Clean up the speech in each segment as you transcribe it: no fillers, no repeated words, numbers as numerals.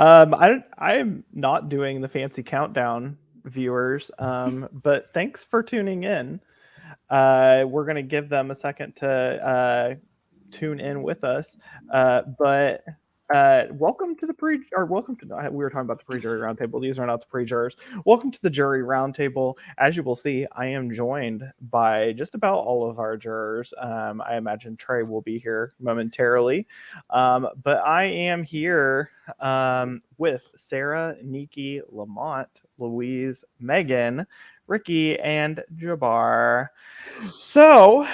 I'm not doing the fancy countdown, viewers. But thanks for tuning in. We're gonna give them a second to tune in with us. But welcome to the pre or welcome to we were talking about the pre-jury roundtable. These are not the pre-jurors. Welcome to the jury roundtable. As you will see, I am joined by just about all of our jurors. I imagine Trey will be here momentarily, but I am here with Sarah, Nikki, Lamont, Louise, Megan, Ricky, and Jabbar. So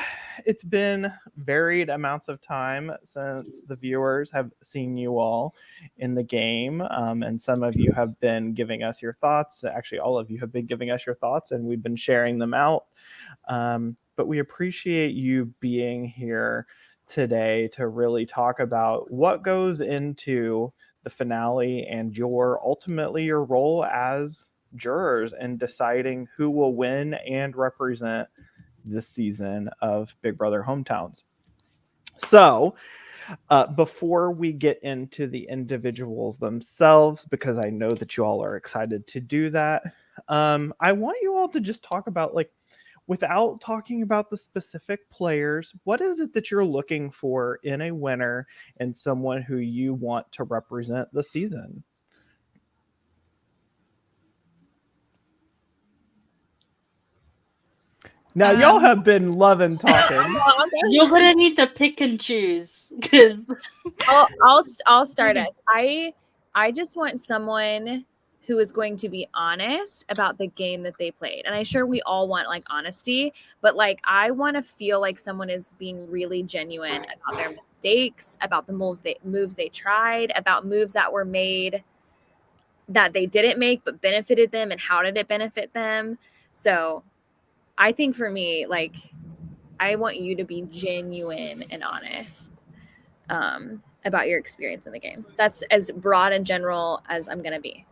it's been varied amounts of time since the viewers have seen you all in the game. And some of you have been giving us your thoughts. Actually, all of you have been giving us your thoughts, and we've been sharing them out. But we appreciate you being here today to really talk about what goes into the finale and ultimately your role as jurors and deciding who will win and represent this season of Big Brother Hometowns. So, before we get into the individuals themselves, because I know that you all are excited to do that, I want you all to just talk about, like, without talking about the specific players, what is it that you're looking for in a winner and someone who you want to represent the season? Now, y'all have been loving talking. You're gonna need to pick and choose. Cause I'll start us. I just want someone who is going to be honest about the game that they played. And I'm sure we all want like honesty, but like I want to feel like someone is being really genuine about their mistakes, about the moves they tried, about moves that were made that they didn't make but benefited them, and how did it benefit them. So I think for me, like, I want you to be genuine and honest about your experience in the game. That's as broad and general as I'm going to be.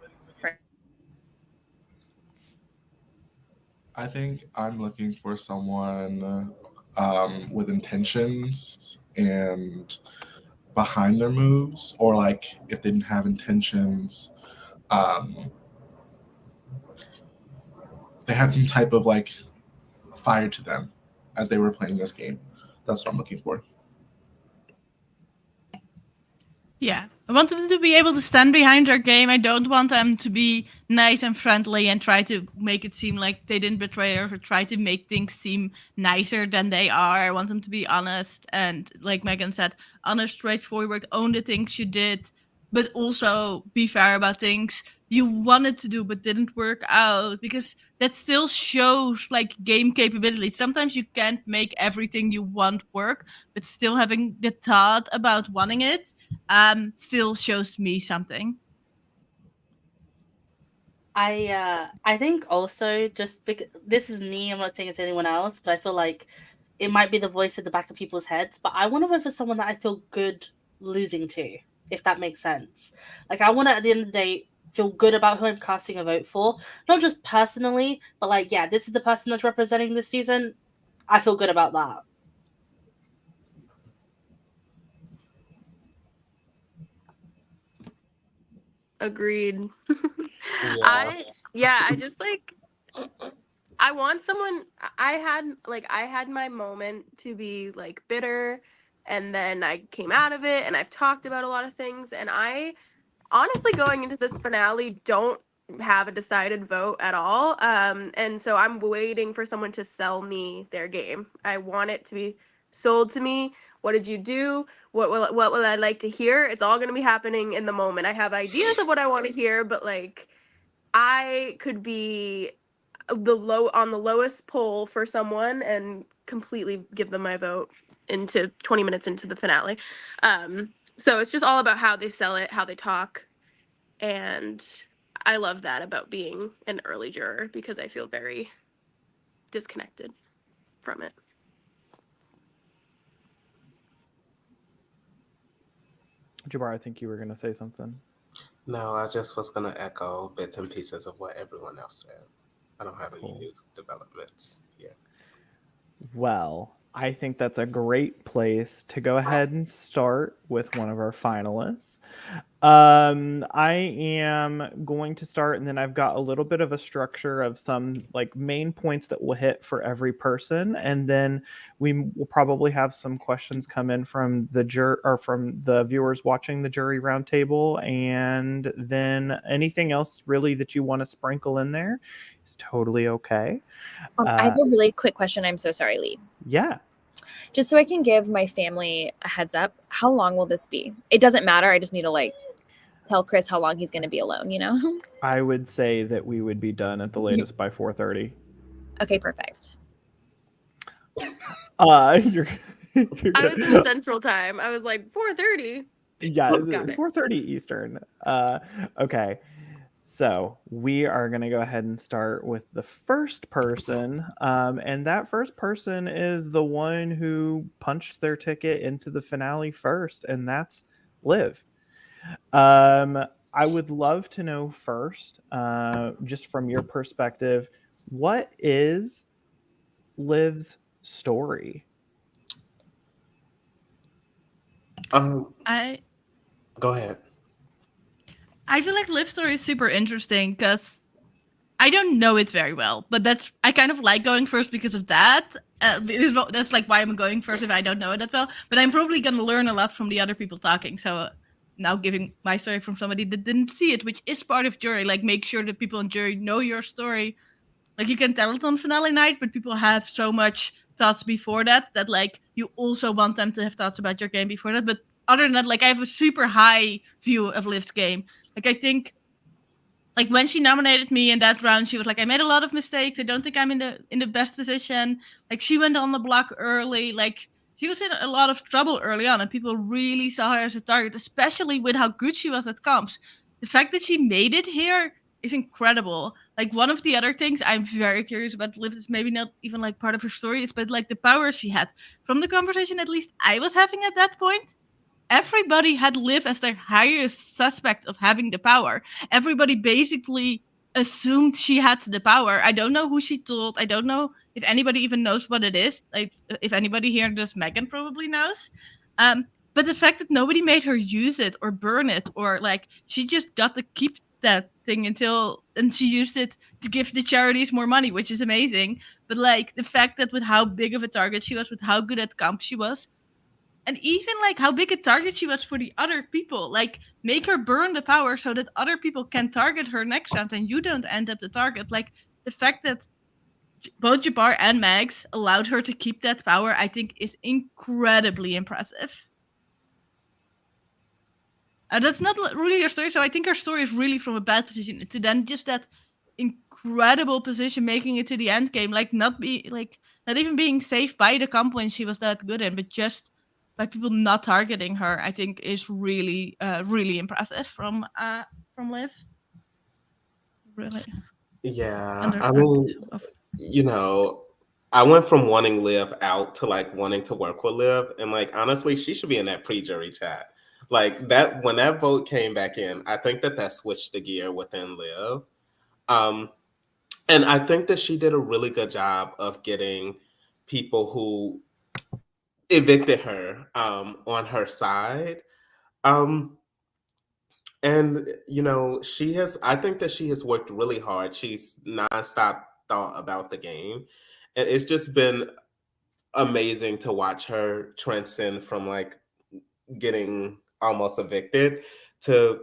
I think I'm looking for someone with intentions and behind their moves, or like if they didn't have intentions, they had some type of like fire to them as they were playing this game. That's what I'm looking for. Yeah, I want them to be able to stand behind their game. I don't want them to be nice and friendly and try to make it seem like they didn't betray or try to make things seem nicer than they are. I want them to be honest and, like Megan said, honest, straightforward, own the things you did, but also be fair about things you wanted to do but didn't work out, because that still shows like game capability. Sometimes you can't make everything you want work, but still having the thought about wanting it still shows me something. I think also, just because this is me, I'm not saying it's anyone else, but I feel like it might be the voice at the back of people's heads, but I want to vote for someone that I feel good losing to, if that makes sense. Like, I want to, at the end of the day, feel good about who I'm casting a vote for, not just personally, but like, yeah, this is the person that's representing this season. I feel good about that. Agreed. Yeah. I just like, I want someone. I had my moment to be like bitter, and then I came out of it, and I've talked about a lot of things, and I honestly, going into this finale, don't have a decided vote at all. And so I'm waiting for someone to sell me their game. I want it to be sold to me. What did you do? What will I like to hear? It's all going to be happening in the moment. I have ideas of what I want to hear, but like, I could be on the lowest poll for someone and completely give them my vote into 20 minutes into the finale. So it's just all about how they sell it, how they talk, and I love that about being an early juror because I feel very disconnected from it. Jabbar, I think you were going to say something. No, I just was going to echo bits and pieces of what everyone else said. I don't have any new developments yet. Well, I think that's a great place to go ahead and start with one of our finalists. I am going to start, and then I've got a little bit of a structure of some like main points that we'll hit for every person, and then will probably have some questions come in from the or from the viewers watching the jury roundtable, and then anything else really that you want to sprinkle in there is totally okay. I have a really quick question. I'm so sorry, Lee. Yeah. Just so I can give my family a heads up, how long will this be? It doesn't matter. I just need to like tell Chris how long he's going to be alone, you know? I would say that we would be done at the latest by 4:30. Okay, perfect. You're I was in Central Time. I was like 4:30. Yeah, Got it. 4:30 Eastern. Okay. So we are going to go ahead and start with the first person. And that first person is the one who punched their ticket into the finale first, and that's Liv. I would love to know first, just from your perspective, what is Liv's story? Go ahead. I feel like Liv's story is super interesting because I don't know it very well, but I kind of like going first because of that. That's like why I'm going first if I don't know it that well. But I'm probably gonna learn a lot from the other people talking. So now giving my story from somebody that didn't see it, which is part of jury. Like make sure that people in jury know your story. Like you can tell it on finale night, but people have so much thoughts before that like you also want them to have thoughts about your game before that. But other than that, like I have a super high view of Liv's game. Like I think, like when she nominated me in that round, she was like, I made a lot of mistakes. I don't think I'm in the best position. Like she went on the block early. Like she was in a lot of trouble early on, and people really saw her as a target, especially with how good she was at comps. The fact that she made it here is incredible. Like one of the other things I'm very curious about Liv is maybe not even like part of her story is, but like the power she had from the conversation, at least I was having at that point. Everybody had Liv as their highest suspect of having the power. Everybody basically assumed she had the power. I don't know who she told. I don't know if anybody even knows what it is. Like, if anybody here does, Megan probably knows. But the fact that nobody made her use it or burn it, or like she just got to keep that thing and she used it to give the charities more money, which is amazing. But like the fact that with how big of a target she was, with how good at comp she was, and even like how big a target she was for the other people, like make her burn the power so that other people can target her next round and you don't end up the target. Like the fact that both Jabbar and Mags allowed her to keep that power, I think is incredibly impressive. That's not really her story, so I think her story is really from a bad position to then just that incredible position, making it to the end game, like not even being safe by the comp when she was that good in, but just by people not targeting her, I think is really, really impressive from Liv. Really. Yeah, I mean, you know, I went from wanting Liv out to like wanting to work with Liv, and like honestly, she should be in that pre-jury chat. Like that when that vote came back in, I think that switched the gear within Liv. And I think that she did a really good job of getting people who evicted her on her side. And you know, I think that she has worked really hard. She's nonstop thought about the game. And it's just been amazing to watch her transcend from like getting almost evicted to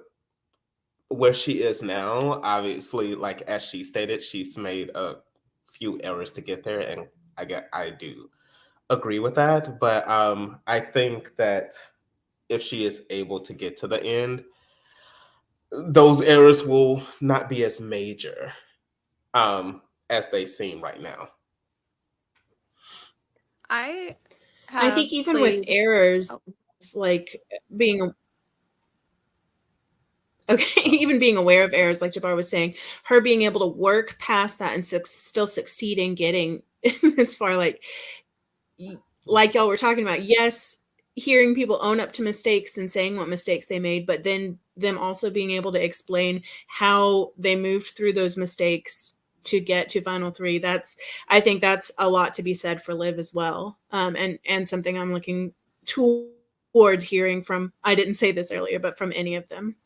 where she is now. Obviously, like as she stated, she's made a few errors to get there, and I do agree with that. But I think that if she is able to get to the end, those errors will not be as major as they seem right now. I think even with errors, like being even being aware of errors, like Jabbar was saying, her being able to work past that and still succeed in getting this far, like y'all were talking about, yes, hearing people own up to mistakes and saying what mistakes they made, but then them also being able to explain how they moved through those mistakes to get to final 3. I think that's a lot to be said for Liv as well. And something I'm looking towards hearing from, I didn't say this earlier, but from any of them.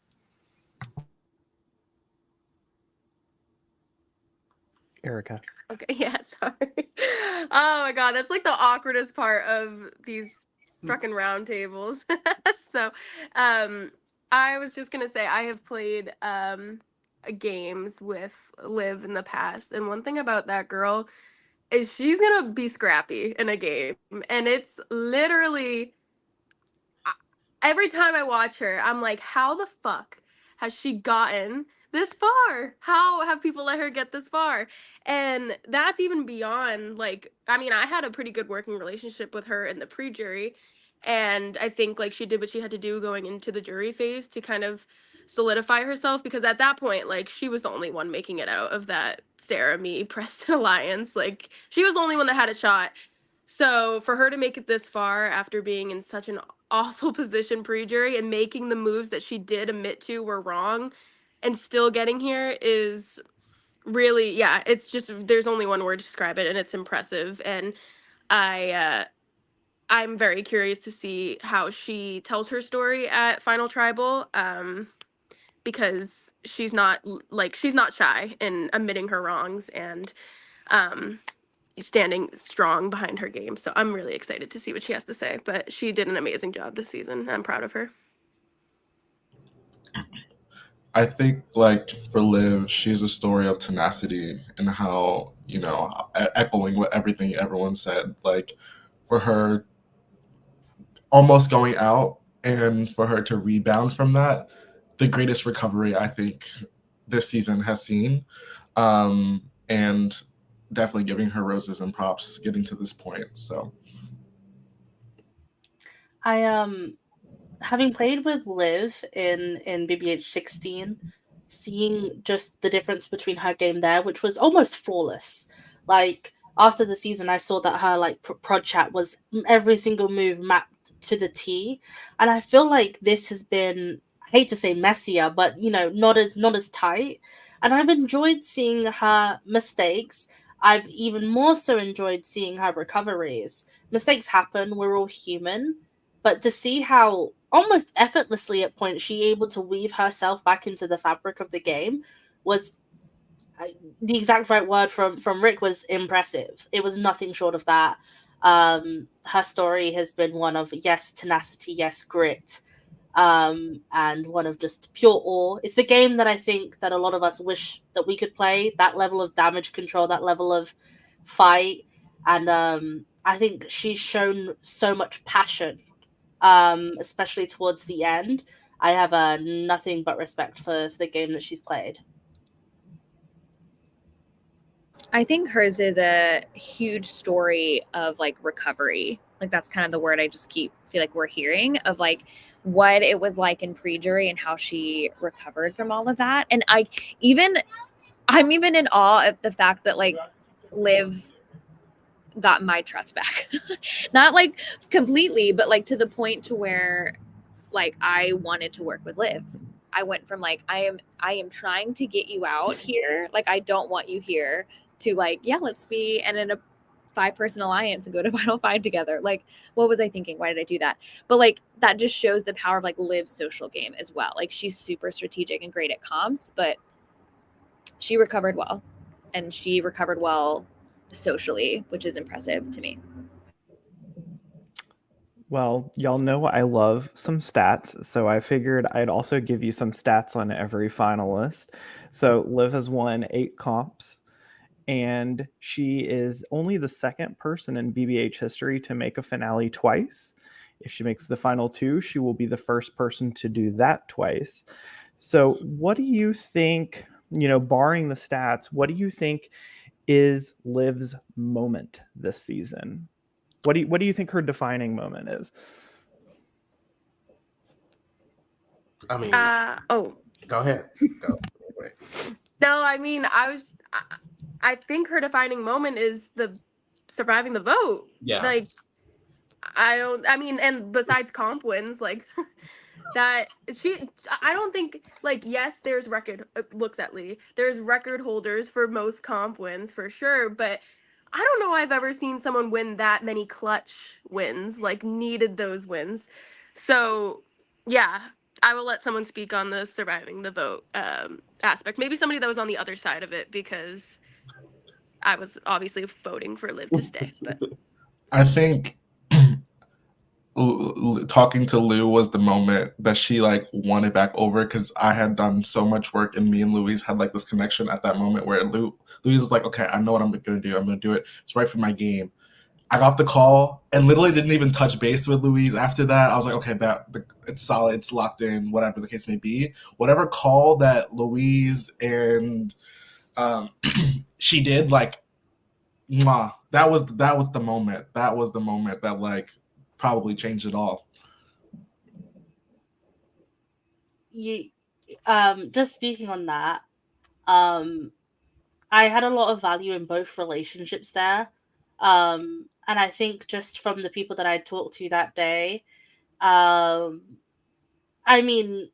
Erica. Okay, yeah, sorry. Oh my god, that's like the awkwardest part of these fucking roundtables. So, I was just gonna say I have played games with Liv in the past, and one thing about that girl is she's gonna be scrappy in a game, and it's literally every time I watch her, I'm like, how the fuck has she gotten this far? How have people let her get this far? And that's even beyond, like, I mean, I had a pretty good working relationship with her in the pre-jury, and I think like she did what she had to do going into the jury phase to kind of solidify herself, because at that point, like, she was the only one making it out of that Sarah, me, Preston alliance. Like, she was the only one that had a shot. So for her to make it this far after being in such an awful position pre-jury and making the moves that she did admit to were wrong and still getting here is really, yeah, it's just, there's only one word to describe it, and it's impressive. And I'm very curious to see how she tells her story at Final Tribal, because she's not shy in admitting her wrongs and standing strong behind her game. So I'm really excited to see what she has to say. But she did an amazing job this season. I'm proud of her. I think, like, for Liv, she's a story of tenacity and how, echoing what everything everyone said, like, for her almost going out and for her to rebound from that, the greatest recovery I think this season has seen. And definitely giving her roses and props getting to this point. So I having played with Liv in BBH16, seeing just the difference between her game there, which was almost flawless. Like, after the season, I saw that her like prod chat was every single move mapped to the T, and I feel like this has been, I hate to say messier, but not as tight. And I've enjoyed seeing her mistakes. I've even more so enjoyed seeing her recoveries. Mistakes happen, we're all human, but to see how almost effortlessly at points she able to weave herself back into the fabric of the game was, the exact right word from Rick was impressive. It was nothing short of that. Her story has been one of, yes, tenacity, yes, grit, and one of just pure awe. It's the game that I think that a lot of us wish that we could play, that level of damage control, that level of fight. And I think she's shown so much passion, especially towards the end. I have nothing but respect for the game that she's played. I think hers is a huge story of like recovery. Like, that's kind of the word I just feel like we're hearing, of like what it was like in pre-jury and how she recovered from all of that. And I'm even in awe at the fact that like Liv got my trust back. Not like completely, but like to the point to where like I wanted to work with Liv. I went from like, I am trying to get you out here. Like, I don't want you here, to like, yeah, let's be and in a 5-person alliance and go to Final 5 together. Like, what was I thinking? Why did I do that? But like, that just shows the power of like Liv's social game as well. Like, she's super strategic and great at comms, but she recovered well, and she recovered well socially, which is impressive to me. Well, y'all know I love some stats, so I figured I'd also give you some stats on every finalist. So Liv has won 8 comps, and she is only the second person in BBH history to make a finale twice. If she makes the final 2, she will be the first person to do that twice. So what do you think, barring the stats, what do you think is Liv's moment this season? What do you think her defining moment is? I mean, go ahead. Go. Anyway. No, I mean, I think her defining moment is the surviving the vote. Yeah. Like, and besides comp wins, like, that I don't think, like, yes, there's record, looks at Lee, there's record holders for most comp wins for sure, but I don't know I've ever seen someone win that many clutch wins, like needed those wins. So yeah, I will let someone speak on the surviving the vote aspect. Maybe somebody that was on the other side of it, because I was obviously voting for Liv to stay. But I think talking to Lou was the moment that she like won it back over, because I had done so much work and me and Louise had like this connection at that moment where Louise was like, okay, I know what I'm gonna do. I'm gonna do it. It's right for my game. I got off the call and literally didn't even touch base with Louise after that. I was like, okay, it's solid, it's locked in, whatever the case may be. Whatever call that Louise and she did, like, mwah, that was the moment. That was the moment that like probably changed it all. You, just speaking on that, I had a lot of value in both relationships there. And I think just from the people that I talked to that day, I mean,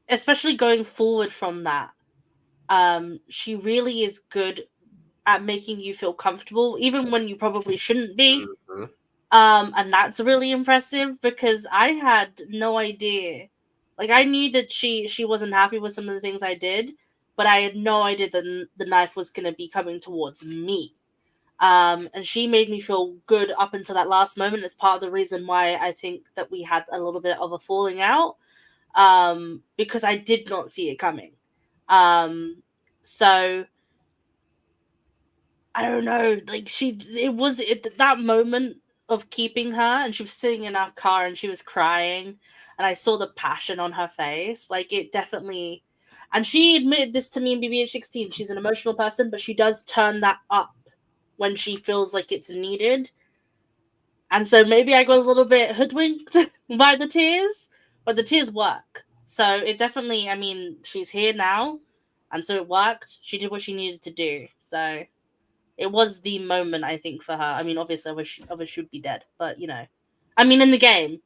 especially going forward from that, she really is good at making you feel comfortable, even when you probably shouldn't be. Mm-hmm. And that's really impressive, because I had no idea. Like, I knew that she wasn't happy with some of the things I did, but I had no idea that the knife was going to be coming towards me. And she made me feel good up until that last moment. As part of the reason why I think that we had a little bit of a falling out, because I did not see it coming. So I don't know, like, that moment of keeping her, and she was sitting in our car and she was crying, and I saw the passion on her face. Like, it definitely, and she admitted this to me in BBH16. She's an emotional person, but she does turn that up when she feels like it's needed. And so maybe I got a little bit hoodwinked by the tears, but the tears work. So it definitely, I mean, she's here now, and so it worked. She did what she needed to do. So it was the moment, I think, for her. I mean, obviously, I wish she would be dead, but, you know. I mean, in the game.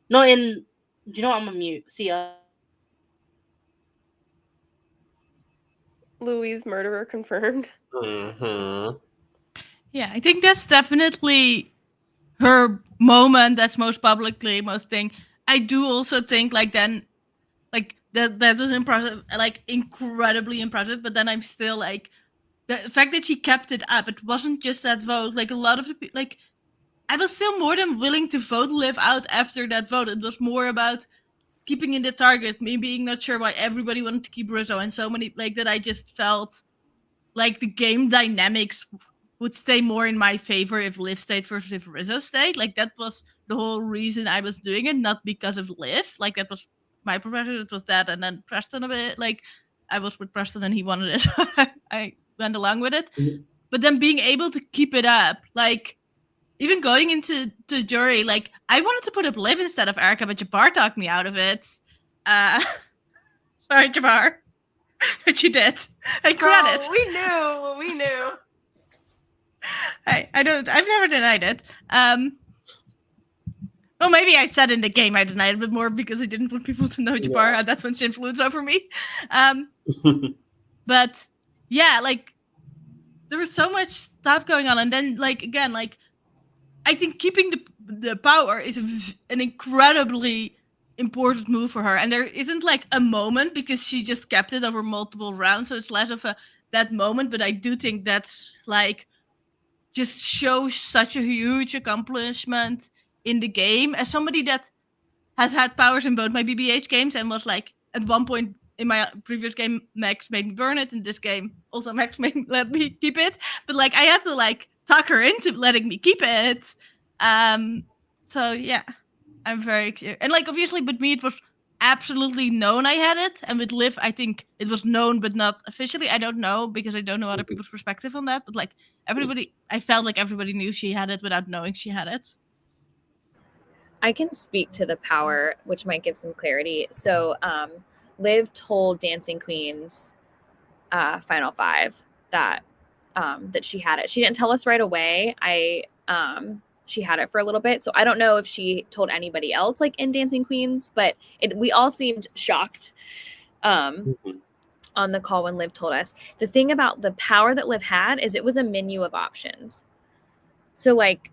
Not in... Do you know what? I'm on mute. See ya. Louise murderer confirmed. Mm-hmm. Yeah, I think that's definitely her moment. That's most publicly, most thing. I do also think, like, then, like, that was impressive, like, incredibly impressive, but then I'm still, like, the fact that she kept it up, it wasn't just that vote. Like, a lot of the people, like, I was still more than willing to vote Liv out after that vote. It was more about keeping in the target, me being not sure why everybody wanted to keep Rizzo, and so many, like, that I just felt like the game dynamics would stay more in my favor if Liv stayed versus if Rizzo stayed. Like, that was the whole reason I was doing it, not because of Liv. Like, that was my professor, it was that, and then Preston a bit. Like, I was with Preston and he wanted it, so I went along with it. But then being able to keep it up, like, even going into jury, like, I wanted to put up Liv instead of Erica, but Jabbar talked me out of it. Sorry, Jabbar. But you did. I credit. Oh, we knew. I've never denied it. Well, maybe I said in the game I denied it, but more because I didn't want people to know Jabbar had that much influence over me. But yeah, like, there was so much stuff going on, and then, like, again, like, I think keeping the power is an incredibly important move for her, and there isn't, like, a moment because she just kept it over multiple rounds, so it's less of that moment. But I do think that's, like, just shows such a huge accomplishment in the game. As somebody that has had powers in both my BBH games and was, like, at one point in my previous game, Max made me burn it. In this game, also Max let me keep it. But, like, I had to, like, talk her into letting me keep it. So yeah, I'm very clear. And, like, obviously with me it was absolutely known I had it, and with Liv I think it was known but not officially. I don't know, because I don't know other people's perspective on that, but, like, I felt like everybody knew she had it without knowing she had it. I can speak to the power, which might give some clarity. So Liv told Dancing Queen's Final Five that she had it. She didn't tell us right away. she had it for a little bit. So I don't know if she told anybody else like in Dancing Queens, but we all seemed shocked on the call when Liv told us. The thing about the power that Liv had is it was a menu of options. So like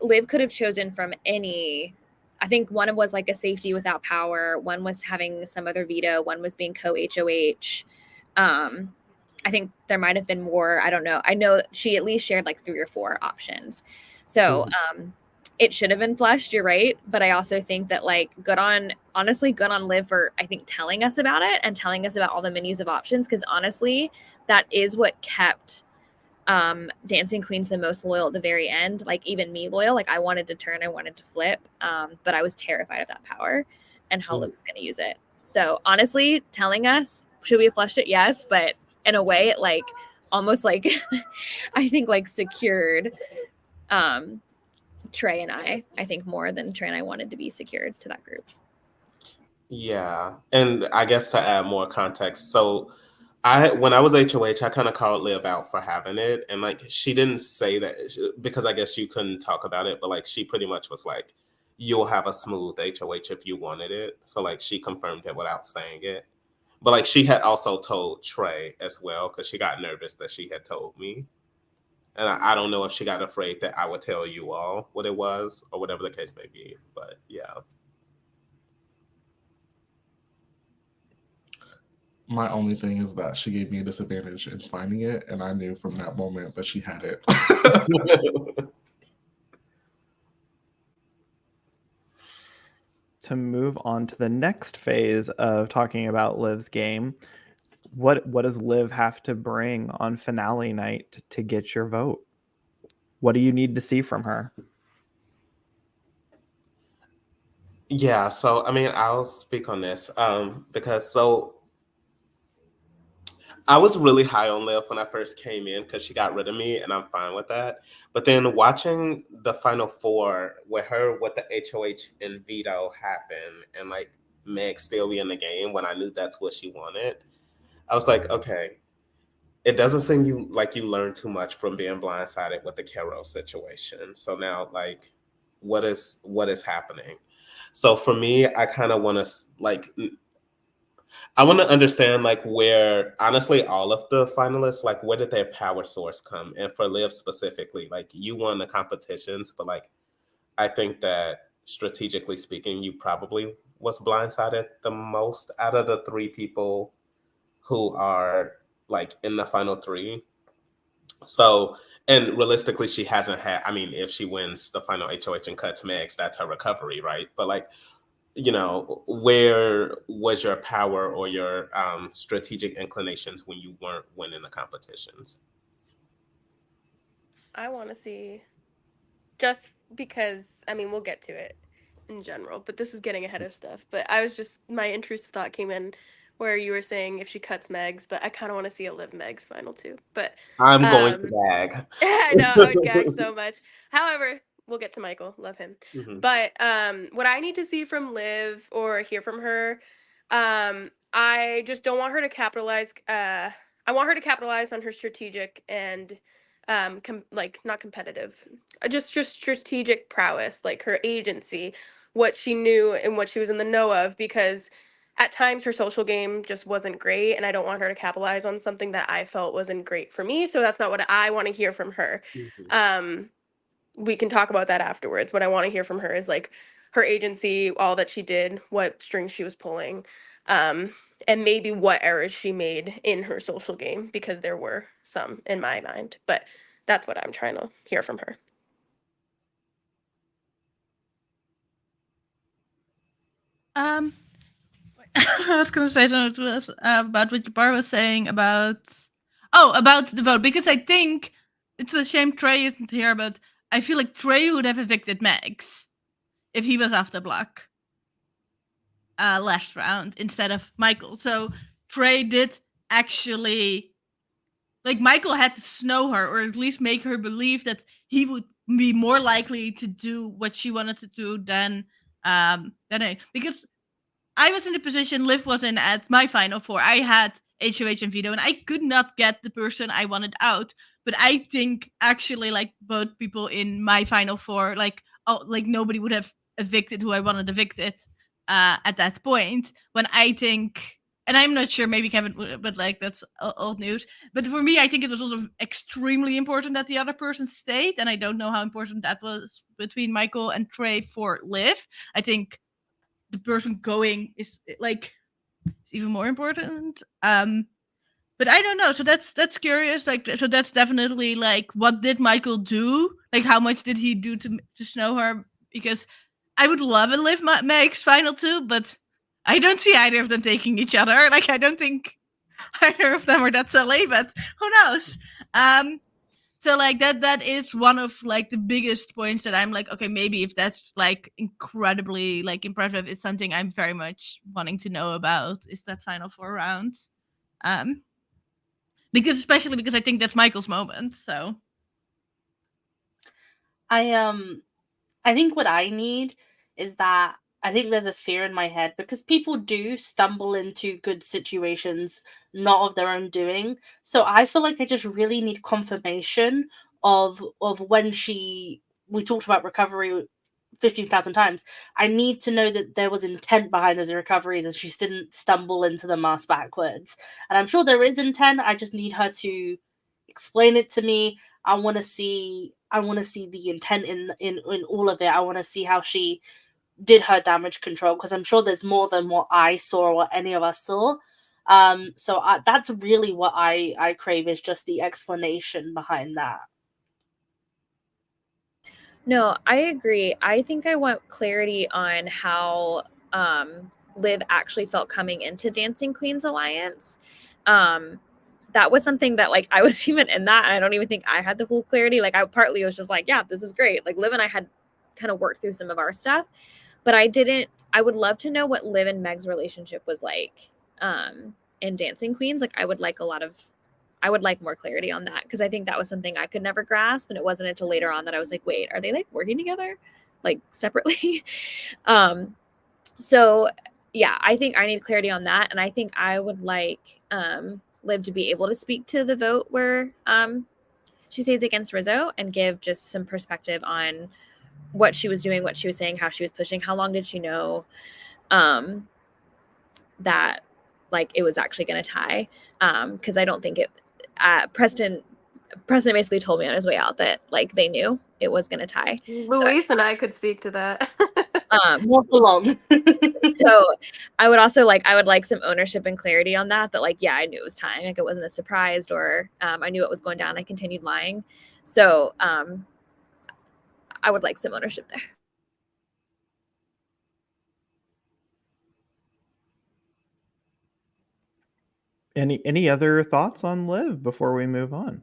Liv could have chosen from any, I think one was like a safety without power, one was having some other veto, one was being co-HOH. I think there might have been more. I don't know. I know she at least shared like 3 or 4 options. So it should have been flushed. You're right. But I also think that like good on Liv for, I think, telling us about it and telling us about all the menus of options. Because honestly, that is what kept Dancing Queens the most loyal at the very end. Like even me loyal. Like I wanted to turn, I wanted to flip. But I was terrified of that power and how Liv was going to use it. So honestly, telling us, should we have flushed it? Yes. But in a way, it like almost like I think like secured Trey and I think more than Trey and I wanted to be secured to that group. Yeah, and I guess to add more context, so when I was HOH, I kind of called Liv out for having it, and like she didn't say that because I guess you couldn't talk about it, but like she pretty much was like, "You'll have a smooth HOH if you wanted it." So like she confirmed it without saying it. But like she had also told Trey as well because she got nervous that she had told me. And I don't know if she got afraid that I would tell you all what it was or whatever the case may be. But yeah. My only thing is that she gave me a disadvantage in finding it, and I knew from that moment that she had it. To move on to the next phase of talking about Liv's game, what does Liv have to bring on finale night to get your vote? What do you need to see from her? Yeah, so I mean, I'll speak on this because I was really high on Liv when I first came in because she got rid of me, and I'm fine with that. But then watching the final 4 with her, with the HOH and veto happen, and like Meg still be in the game when I knew that's what she wanted, I was like, okay, it doesn't seem like you learned too much from being blindsided with the Carol situation. So now, like, what is happening? So for me, I kind of want to like. I want to understand like where honestly all of the finalists, like where did their power source come? And for Liv specifically, like you won the competitions, but like I think that strategically speaking, you probably was blindsided the most out of the 3 people who are like in the final 3. So, and realistically, she hasn't had, I mean, if she wins the final HOH and cuts Megs, that's her recovery, right? But like, you know, where was your power or your strategic inclinations when you weren't winning the competitions? I want to see, just because, I mean, we'll get to it in general, but this is getting ahead of stuff. But I was just, my intrusive thought came in where you were saying if she cuts Megs, but I kind of want to see a Liv Megs final too. But I'm going to gag. I know, I would gag so much. However, we'll get to Michael. Love him. Mhm. But what I need to see from Liv or hear from her, I just don't want her to capitalize. I want her to capitalize on her strategic and like not competitive, just strategic prowess, like her agency, what she knew and what she was in the know of, because at times her social game just wasn't great, and I don't want her to capitalize on something that I felt wasn't great for me. So that's not what I want to hear from her. Mhm. We can talk about that afterwards. What I want to hear from her is like her agency, all that she did, what strings she was pulling, and maybe what errors she made in her social game, because there were some in my mind. But that's what I'm trying to hear from her. I was gonna say something about what Jabbar was saying about the vote, because I think it's a shame Trey isn't here, but I feel like Trey would have evicted Max if he was off the block last round instead of Michael. So Trey did actually, like, Michael had to snow her, or at least make her believe that he would be more likely to do what she wanted to do than because I was in the position Liv was in at my final 4. I had HOH and veto, and I could not get the person I wanted out. But I think actually, like, both people in my final four, like, nobody would have evicted who I wanted evicted at that point. When I think, and I'm not sure, maybe Kevin would, but like that's old news. But for me, I think it was also extremely important that the other person stayed, and I don't know how important that was between Michael and Trey for Liv. I think the person going is like it's even more important. But I don't know. So that's curious. Like, so that's definitely like, what did Michael do? Like, how much did he do to snow her? Because I would love a Liv Meg's final two, but I don't see either of them taking each other. Like, I don't think either of them are that silly, but who knows? So like that is one of like the biggest points that I'm like, okay, maybe if that's like incredibly like impressive, it's something I'm very much wanting to know about, is that final four rounds. Because especially because I think that's Michael's moment. So I think what I need is that I think there's a fear in my head because people do stumble into good situations not of their own doing. So I feel like I just really need confirmation of when we talked about recovery 15,000 times. I need to know that there was intent behind those recoveries and she didn't stumble into them ass backwards. And I'm sure there is intent. I just need her to explain it to me. I want to see the intent in all of it. I want to see how she did her damage control, because I'm sure there's more than what I saw or what any of us saw. So that's really what I crave, is just the explanation behind that. No, I agree. I think I want clarity on how Liv actually felt coming into Dancing Queens Alliance. That was something that, like, I was even in that, and I don't even think I had the full clarity. Like, I partly was just like, yeah, this is great. Like, Liv and I had kind of worked through some of our stuff, but I would love to know what Liv and Meg's relationship was like in Dancing Queens. Like, I would like more clarity on that, because I think that was something I could never grasp, and it wasn't until later on that I was like, wait, are they like working together, like separately? So yeah, I think I need clarity on that, and I think I would like Liv to be able to speak to the vote where she stays against Rizzo and give just some perspective on what she was doing, what she was saying, how she was pushing, how long did she know that like it was actually going to tie, because I don't think it Preston basically told me on his way out that like they knew it was going to tie. Luis and I could speak to that. More long. So I would also like some ownership and clarity on that like, yeah, I knew it was tying, like it wasn't a surprise, or I knew it was going down, I continued lying. So I would like some ownership there. Any other thoughts on Liv before we move on?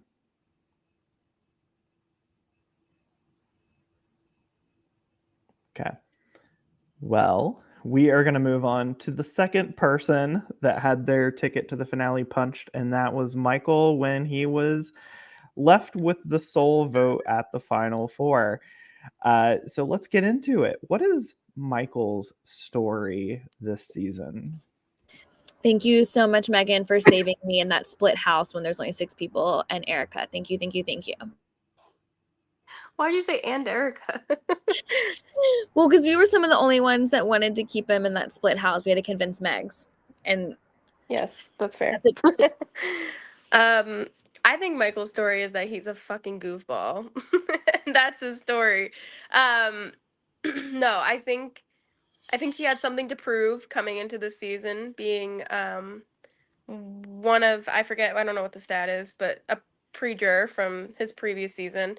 Okay. Well, we are going to move on to the second person that had their ticket to the finale punched, and that was Michael when he was left with the sole vote at the final four. So let's get into it. What is Michael's story this season? Thank you so much, Megan, for saving me in that split house when there's only 6 people, and Erica. Thank you. Why'd you say and Erica? Well, because we were some of the only ones that wanted to keep him in that split house. We had to convince Megs. And yes, that's fair. That's it. I think Michael's story is that he's a fucking goofball. That's his story. No, I think he had something to prove coming into this season, being one of, I don't know what the stat is, but a pre-juror from his previous season.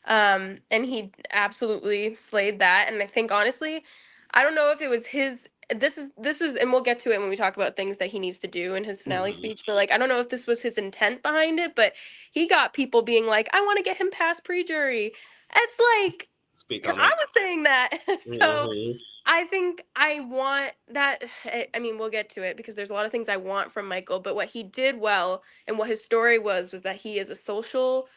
And he absolutely slayed that. And I think honestly, I don't know if it was his, this is, and we'll get to it when we talk about things that he needs to do in his finale speech, but like, I don't know if this was his intent behind it, but he got people being like, I want to get him past pre-jury. It's like, Speak on I it. was saying that. So I think I want that. I mean, we'll get to it because there's a lot of things I want from Michael, but what he did well and what his story was that he is a social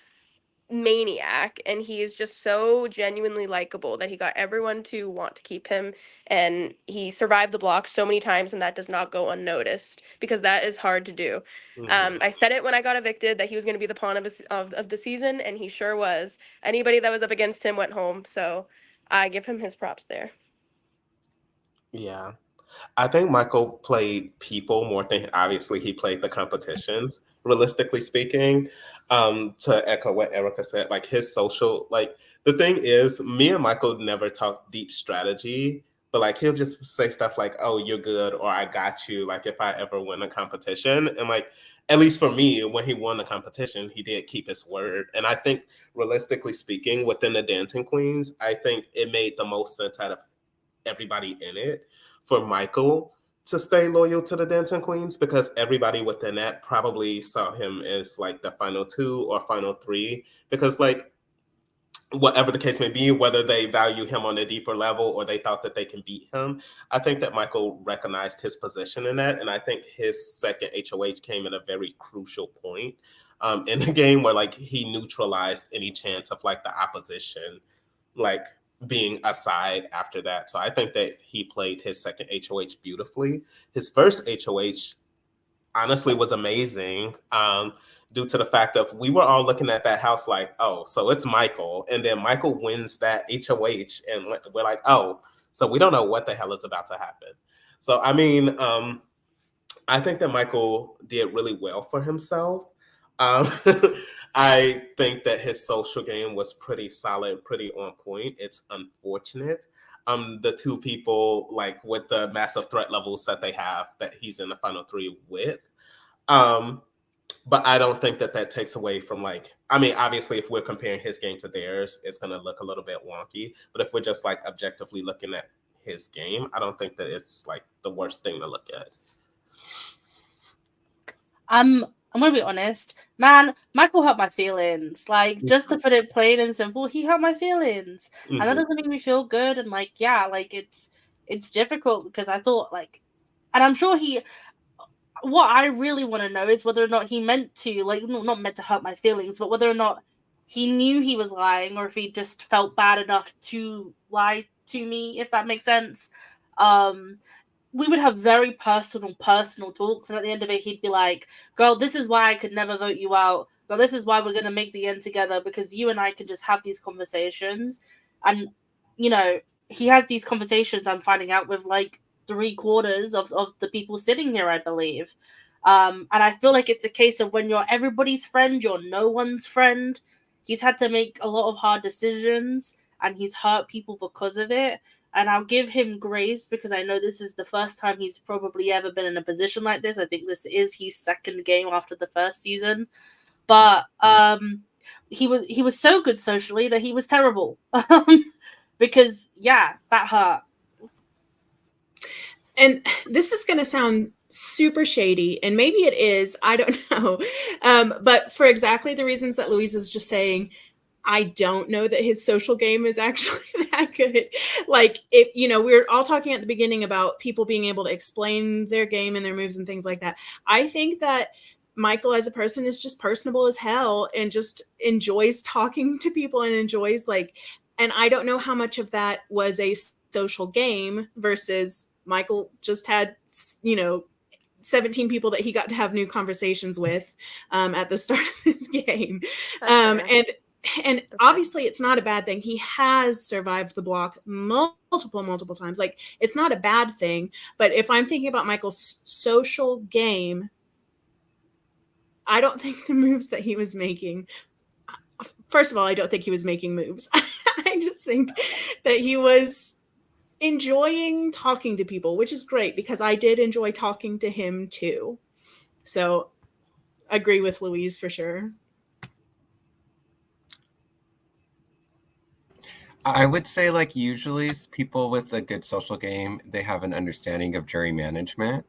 maniac, and he is just so genuinely likable that he got everyone to want to keep him, and he survived the block so many times, and that does not go unnoticed because that is hard to do. I said it when I got evicted that he was going to be the pawn of the season, and he sure was. Anybody that was up against him went home, so I give him his props there. Yeah. I think Michael played people more than obviously he played the competitions, realistically speaking. To echo what Erica said, like his social, like the thing is, me and Michael never talk deep strategy, but like he'll just say stuff like, "Oh, you're good," or "I got you." Like if I ever win a competition, and like at least for me, when he won the competition, he did keep his word. And I think, realistically speaking, within the Dancing Queens, I think it made the most sense out of everybody in it for Michael to stay loyal to the Dancing Queens, because everybody within that probably saw him as like the final two or final three, because like whatever the case may be, whether they value him on a deeper level or they thought that they can beat him, I think that Michael recognized his position in that. And I think his second HOH came at a very crucial point in the game where like he neutralized any chance of like the opposition like being aside after that. So I think that he played his second HOH beautifully. His first HOH honestly was amazing, due to the fact of we were all looking at that house like, oh, so it's Michael. And then Michael wins that HOH and we're like, oh, so we don't know what the hell is about to happen. So, I mean, I think that Michael did really well for himself. Um, I think that his social game was pretty solid, pretty on point. It's unfortunate. The two people like with the massive threat levels that they have that he's in the final three with. But I don't think that that takes away from like, I mean, obviously if we're comparing his game to theirs, it's going to look a little bit wonky. But if we're just like objectively looking at his game, I don't think that it's like the worst thing to look at. I'm gonna be honest, man. Michael hurt my feelings. Like, just to put it plain and simple, he hurt my feelings, and that doesn't make me feel good. And like, yeah, like it's difficult because I thought like, and I'm sure he. What I really want to know is whether or not he meant to, like, not meant to hurt my feelings, but whether or not he knew he was lying, or if he just felt bad enough to lie to me, if that makes sense. We would have very personal talks, and at the end of it, he'd be like, "Girl, this is why I could never vote you out. Girl, this is why we're gonna make the end together, because you and I can just have these conversations." And you know, he has these conversations. I'm finding out with like 3/4 of the people sitting here, I believe. And I feel like it's a case of when you're everybody's friend, you're no one's friend. He's had to make a lot of hard decisions, and he's hurt people because of it. And I'll give him grace because I know this is the first time he's probably ever been in a position like this. I think this is his second game after the first season. But he was so good socially that he was terrible. Because yeah, that hurt. And this is going to sound super shady, and maybe it is, I don't know. But for exactly the reasons that Louise is just saying, I don't know that his social game is actually that good. Like, if you know, we were all talking at the beginning about people being able to explain their game and their moves and things like that. I think that Michael as a person is just personable as hell and just enjoys talking to people and enjoys like, and I don't know how much of that was a social game versus Michael just had, you know, 17 people that he got to have new conversations with at the start of this game. And obviously it's not a bad thing. He has survived the block multiple times. Like, it's not a bad thing. But if I'm thinking about Michael's social game, I don't think the moves that he was making, first of all, I don't think he was making moves. I just think that he was enjoying talking to people, which is great because I did enjoy talking to him too. So agree with Louise for sure. I would say, like, usually people with a good social game, they have an understanding of jury management.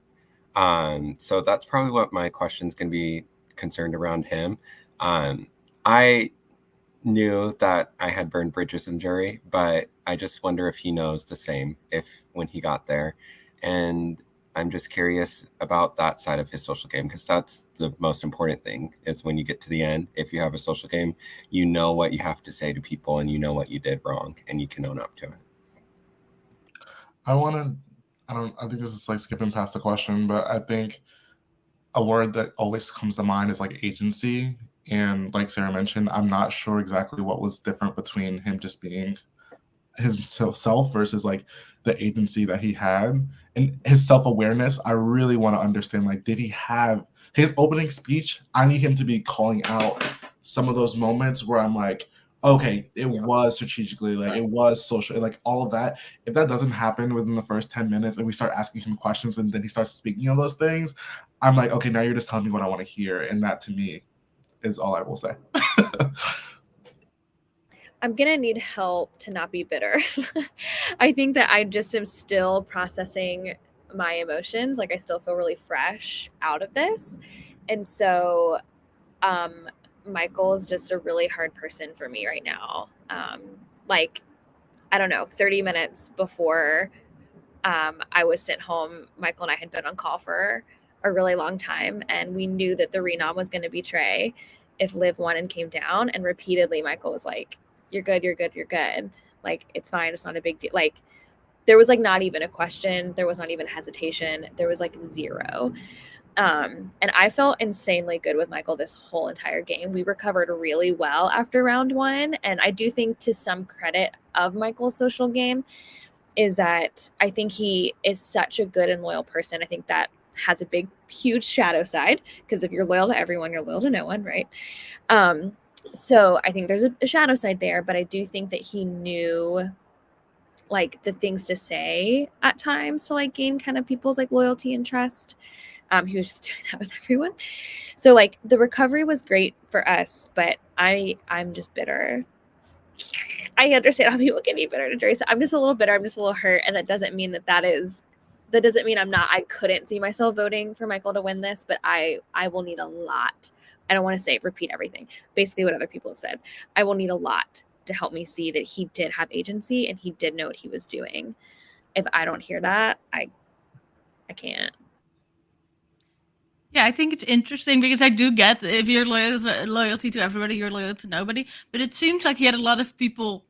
So that's probably what my question is going to be concerned around him. I knew that I had burned bridges in jury, but I just wonder if he knows the same when he got there. And I'm just curious about that side of his social game, because that's the most important thing, is when you get to the end, if you have a social game, you know what you have to say to people and you know what you did wrong and you can own up to it. I think this is like skipping past the question, but I think a word that always comes to mind is like agency. And like Sarah mentioned, I'm not sure exactly what was different between him just being himself versus like the agency that he had and his self-awareness. I really want to understand, like, did he have his opening speech? I need him to be calling out some of those moments where I'm like, okay, it was strategically, like it was social, like all of that. If that doesn't happen within the first 10 minutes and we start asking him questions and then he starts speaking of those things, I'm like, okay, now you're just telling me what I want to hear. And that to me is all I will say. I'm gonna need help to not be bitter. I think that I just am still processing my emotions. Like I still feel really fresh out of this. And so Michael is just a really hard person for me right now. Like, I don't know, 30 minutes before I was sent home, Michael and I had been on call for a really long time, and we knew that the renom was going to be Trey if Liv won and came down. And repeatedly, Michael was like, "You're good, you're good, you're good. Like, it's fine. It's not a big deal." Like, there was like not even a question. There was not even hesitation. There was like zero. And I felt insanely good with Michael this whole entire game. We recovered really well after round one. And I do think, to some credit of Michael's social game, is that I think he is such a good and loyal person. I think that has a big, huge shadow side, because if you're loyal to everyone, you're loyal to no one, right? So I think there's a shadow side there, but I do think that he knew like the things to say at times to like gain kind of people's like loyalty and trust. He was just doing that with everyone. So like the recovery was great for us, but I'm just bitter. I understand how people can be bitter to jury. So I'm just a little bitter. I'm just a little hurt. And that doesn't mean that doesn't mean I couldn't see myself voting for Michael to win this, but I will need a lot. I don't want to repeat everything, basically what other people have said. I will need a lot to help me see that he did have agency and he did know what he was doing. If I don't hear that, I can't. Yeah, I think it's interesting because I do get, if you're loyalty to everybody, you're loyal to nobody. But it seems like he had a lot of people,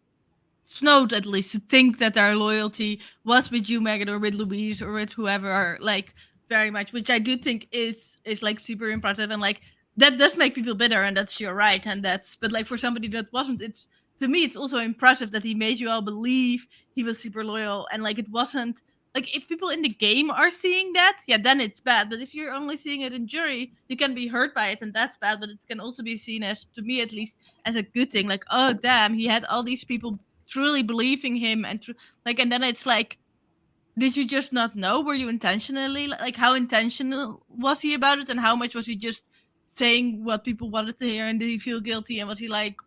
Snowed at least, to think that their loyalty was with you, Megan, or with Louise, or with whoever, like very much, which I do think is like super impressive, and like that does make people bitter, and that's your right, and that's, but like for somebody that wasn't, it's, to me it's also impressive that he made you all believe he was super loyal, and like it wasn't like, if people in the game are seeing that, yeah, then it's bad. But if you're only seeing it in jury, you can be hurt by it, and that's bad. But it can also be seen as, to me at least, as a good thing. Like, oh damn, he had all these people truly believing him, and like, and then it's like, did you just not know? Were you intentionally, like, how intentional was he about it, and how much was he just saying what people wanted to hear, and did he feel guilty, and was he like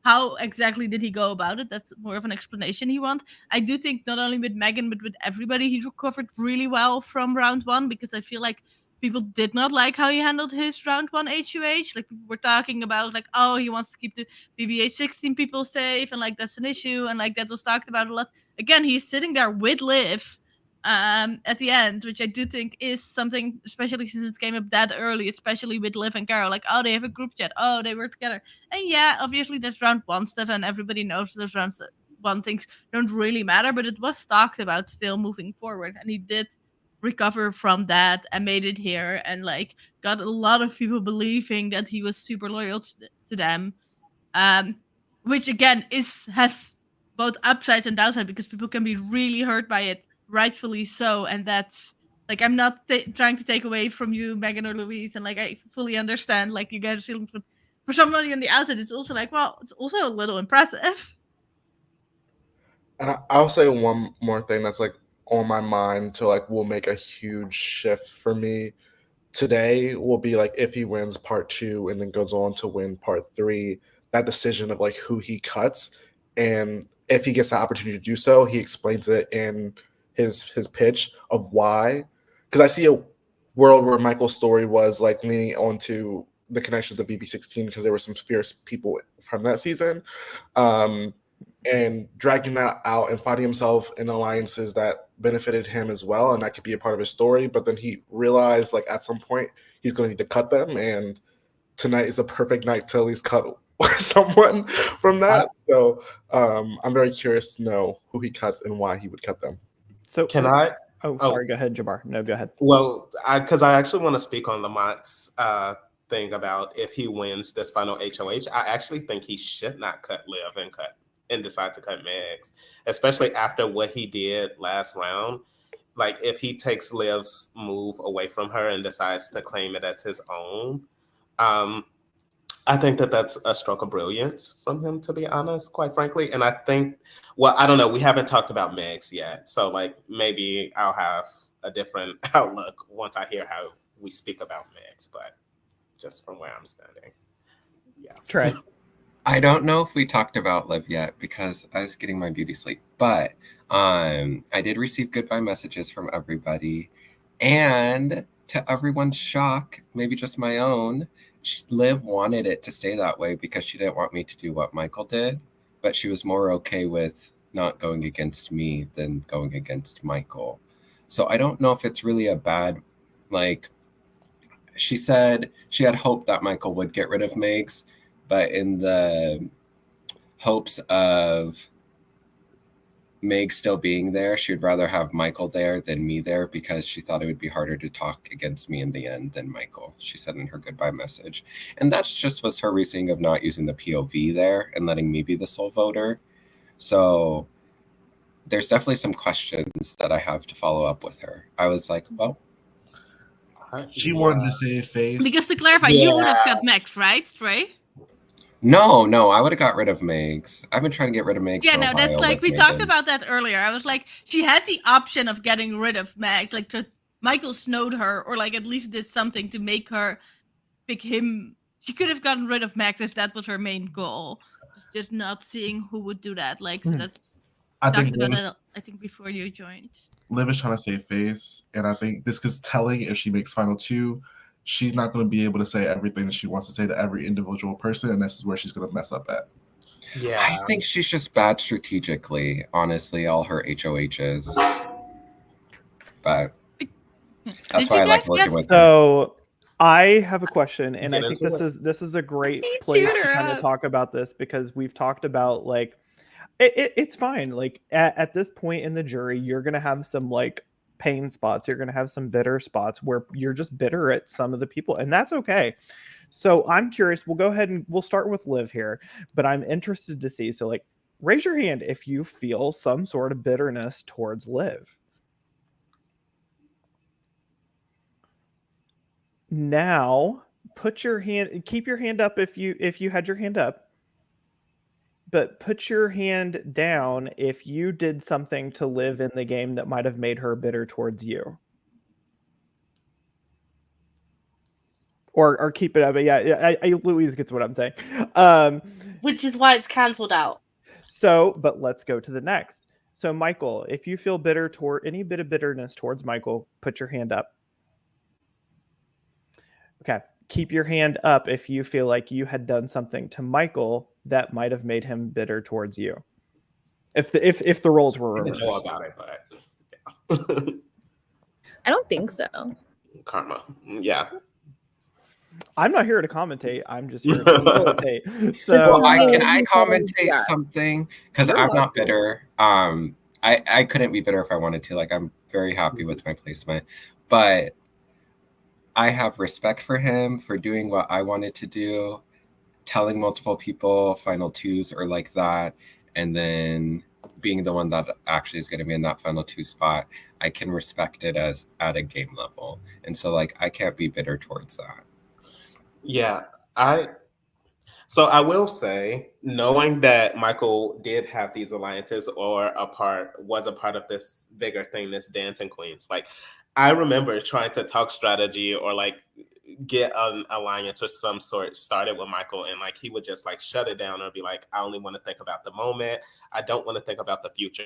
how exactly did he go about it? That's more of an explanation he wants. I do think not only with Megan but with everybody, he recovered really well from round one, because I feel like people did not like how he handled his round one HUH. Like, people were talking about like, oh, he wants to keep the BBH16 people safe, and like that's an issue, and like that was talked about a lot. Again, he's sitting there with Liv at the end, which I do think is something, especially since it came up that early, especially with Liv and Carol. Like, oh, they have a group chat. Oh, they were together. And yeah, obviously there's round one stuff, and everybody knows those round one things don't really matter, but it was talked about still moving forward, and he did recover from that and made it here, and like got a lot of people believing that he was super loyal to them, which again has both upsides and downsides, because people can be really hurt by it, rightfully so, and that's like, I'm not trying to take away from you, Megan or Louise, and like I fully understand like you guys feeling, for somebody on the outside it's also like, well, it's also a little impressive. And I'll say one more thing that's like on my mind to like will make a huge shift for me today will be like if he wins part 2 and then goes on to win part 3, that decision of like who he cuts, and if he gets the opportunity to do so, he explains it in his pitch of why. Because I see a world where Michael's story was like leaning onto the connections of BB16 because there were some fierce people from that season. and dragging that out and finding himself in alliances that benefited him as well, and that could be a part of his story. But then he realized, like, at some point he's going to need to cut them, and tonight is the perfect night to at least cut someone from that. So I'm very curious to know who he cuts and why he would cut them. So Can I? Oh, sorry. Go ahead, Jabbar. No, go ahead. Well, because I actually want to speak on Lamont's thing about if he wins this final HOH. I actually think he should not cut Liv and decide to cut Megs, especially after what he did last round. Like, if he takes Liv's move away from her and decides to claim it as his own, I think that that's a stroke of brilliance from him, to be honest, quite frankly. And I think, well, I don't know. We haven't talked about Megs yet. So, like, maybe I'll have a different outlook once I hear how we speak about Megs. But just from where I'm standing, yeah. Trey. I don't know if we talked about Liv yet because I was getting my beauty sleep. But I did receive goodbye messages from everybody. And to everyone's shock, maybe just my own, Liv wanted it to stay that way because she didn't want me to do what Michael did, but she was more okay with not going against me than going against Michael. So I don't know if it's really a bad, like, she said she had hope that Michael would get rid of Megs, but in the hopes of Meg still being there, she'd rather have Michael there than me there because she thought it would be harder to talk against me in the end than Michael, she said in her goodbye message. And that's just was her reasoning of not using the POV there and letting me be the sole voter. So there's definitely some questions that I have to follow up with her. I was like, well, she wanted to save face. Because to clarify, you would have cut Max, right, Trey? No, I would have got rid of Megs. I've been trying to get rid of Megs. Yeah, for a no, that's while like, with we talked Megan. about that earlier. I was like, she had the option of getting rid of Meg, like Michael snowed her, or like at least did something to make her pick him. She could have gotten rid of Max if that was her main goal. Just not seeing who would do that. Like, so that's I talked think about Liv, that, I think, before you joined. Liv is trying to save face, and I think this is telling. If she makes final two, she's not going to be able to say everything that she wants to say to every individual person, and this is where she's going to mess up at. Yeah, I think she's just bad strategically, honestly, all her HOHs. But that's why I like working with her. So I have a question, and Get I think into this is a great He place chewed to her kind of up. talk about this, because we've talked about, like, it's fine. Like, at this point in the jury, you're gonna have some, like, pain spots. You're gonna have some bitter spots where you're just bitter at some of the people, and that's okay. So I'm curious. We'll go ahead and we'll start with Liv here, but I'm interested to see. So, like, raise your hand if you feel some sort of bitterness towards Liv. Now, put your hand, keep your hand up if you had your hand up, but put your hand down if you did something to Liv in the game that might have made her bitter towards you. Or keep it up. But yeah, Louise gets what I'm saying. Which is why it's cancelled out. So, but let's go to the next. So, Michael, if you feel bitter toward any bit of bitterness towards Michael, put your hand up. Okay. Keep your hand up if you feel like you had done something to Michael that might have made him bitter towards you. If the roles were I didn't reversed. know about it, but yeah. I don't think so. Karma. Yeah. I'm not here to commentate. I'm just here to facilitate. So Well, can I you commentate yeah. something? Because You're I'm not welcome. bitter. I couldn't be bitter if I wanted to. Like, I'm very happy with my placement. But I have respect for him for doing what I wanted to do, telling multiple people final twos or like that, and then being the one that actually is going to be in that final two spot. I can respect it as at a game level. And so, like, I can't be bitter towards that. Yeah, so I will say, knowing that Michael did have these alliances or was a part of this bigger thing, this Dancing Queens, like, I remember trying to talk strategy or like get an alliance or some sort started with Michael, and like he would just like shut it down or be like, I only want to think about the moment. I don't want to think about the future.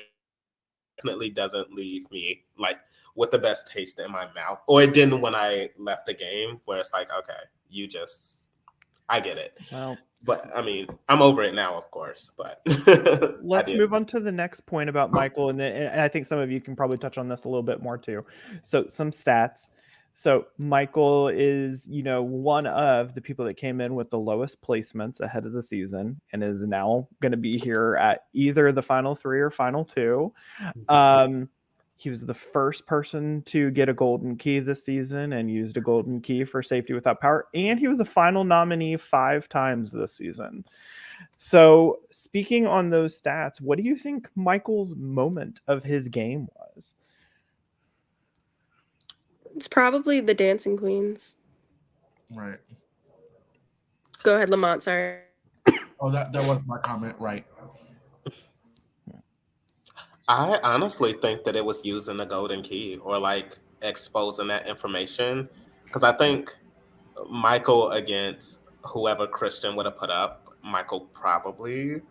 Definitely doesn't leave me like with the best taste in my mouth. Or it didn't when I left the game, where it's like, okay, I get it. Well, But I mean, I'm over it now, of course. But Let's move on to the next point about Michael, and I think some of you can probably touch on this a little bit more too. So some stats. So Michael is, one of the people that came in with the lowest placements ahead of the season, and is now going to be here at either the final 3 or final 2. He was the first person to get a golden key this season and used a golden key for safety without power, and he was a final nominee 5 times this season. So, speaking on those stats, what do you think Michael's moment of his game was? It's probably the Dancing Queens. Right. Go ahead, Lamont. Sorry. Oh, that was my comment. Right. I honestly think that it was using the golden key or like exposing that information, because I think Michael against whoever Christian would have put up, Michael probably,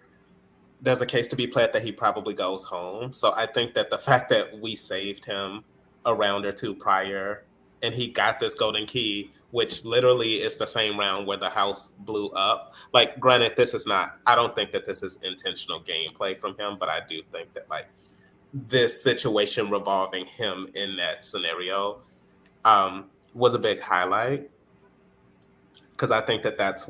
there's a case to be played that he probably goes home. So I think that the fact that we saved him a round or 2 prior and he got this golden key, which literally is the same round where the house blew up. Like, granted, I don't think that this is intentional gameplay from him, but I do think that like this situation revolving him in that scenario was a big highlight, because I think that that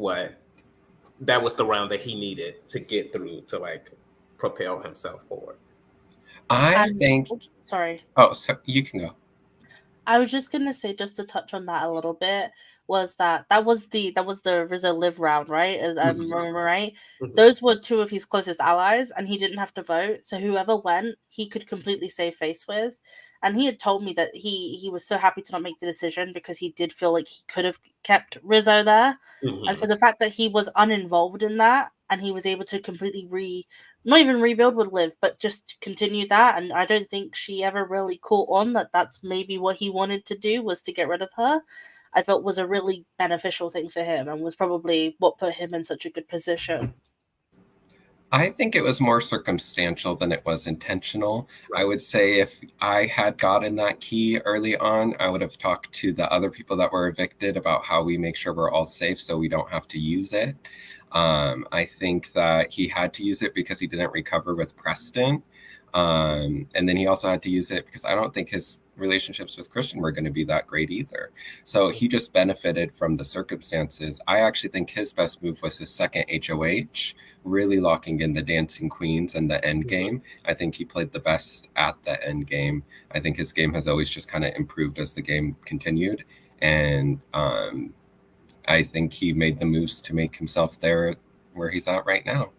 was the round that he needed to get through to like propel himself forward. I think. Sorry. Oh, so you can go. I was just gonna say, just to touch on that a little bit, was that was the Rizzo live round, right? As I remember right, those were 2 of his closest allies, and he didn't have to vote. So whoever went, he could completely save face with. And he had told me that he was so happy to not make the decision because he did feel like he could have kept Rizzo there. And so the fact that he was uninvolved in that and he was able to completely not even rebuild with Liv, but just continue that. And I don't think she ever really caught on that that's maybe what he wanted to do, was to get rid of her. I felt was a really beneficial thing for him and was probably what put him in such a good position. I think it was more circumstantial than it was intentional. I would say if I had gotten that key early on, I would have talked to the other people that were evicted about how we make sure we're all safe so we don't have to use it. I think that he had to use it because he didn't recover with Preston. And then he also had to use it because I don't think his relationships with Christian were going to be that great either. So he just benefited from the circumstances. I actually think his best move was his second HOH, really locking in the Dancing Queens and the end game. I think he played the best at the end game. I think his game has always just kind of improved as the game continued. And I think he made the moves to make himself there where he's at right now.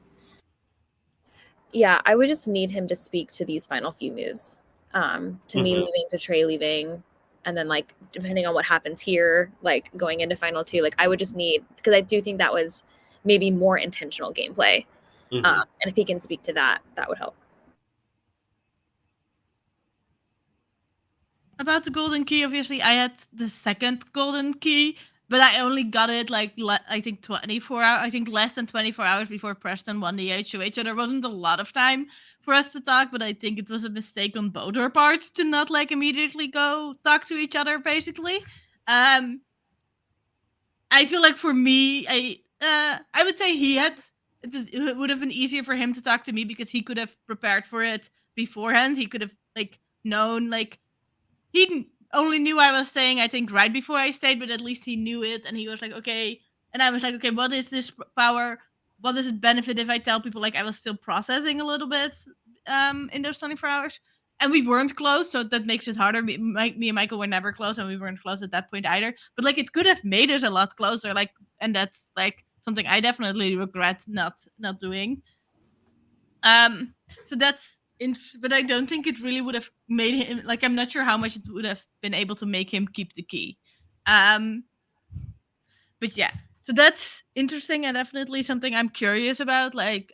Yeah, I would just need him to speak to these final few moves. To me leaving, to Trey leaving, and then like depending on what happens here, like going into final 2, like I would just need, because I do think that was maybe more intentional gameplay. And if he can speak to that, that would help. About the golden key, obviously I had the second golden key, but I only got it like I think 24 hours. I think less than 24 hours before Preston won the HOH, so there wasn't a lot of time for us to talk. But I think it was a mistake on both our parts to not like immediately go talk to each other. Basically, I feel like for me, I would say it would have been easier for him to talk to me because he could have prepared for it beforehand. He could have like known like. He only knew I was staying, I think, right before I stayed, but at least he knew it. And he was like, okay. And I was like, okay, what is this power? What does it benefit if I tell people? Like, I was still processing a little bit in those 24 hours. And we weren't close, so that makes it harder. Me and Michael were never close, and we weren't close at that point either. But, like, it could have made us a lot closer. Like, and that's, like, something I definitely regret not doing. So that's... but I don't think it really would have made him, like, I'm not sure how much it would have been able to make him keep the key. But yeah, so that's interesting and definitely something I'm curious about. Like,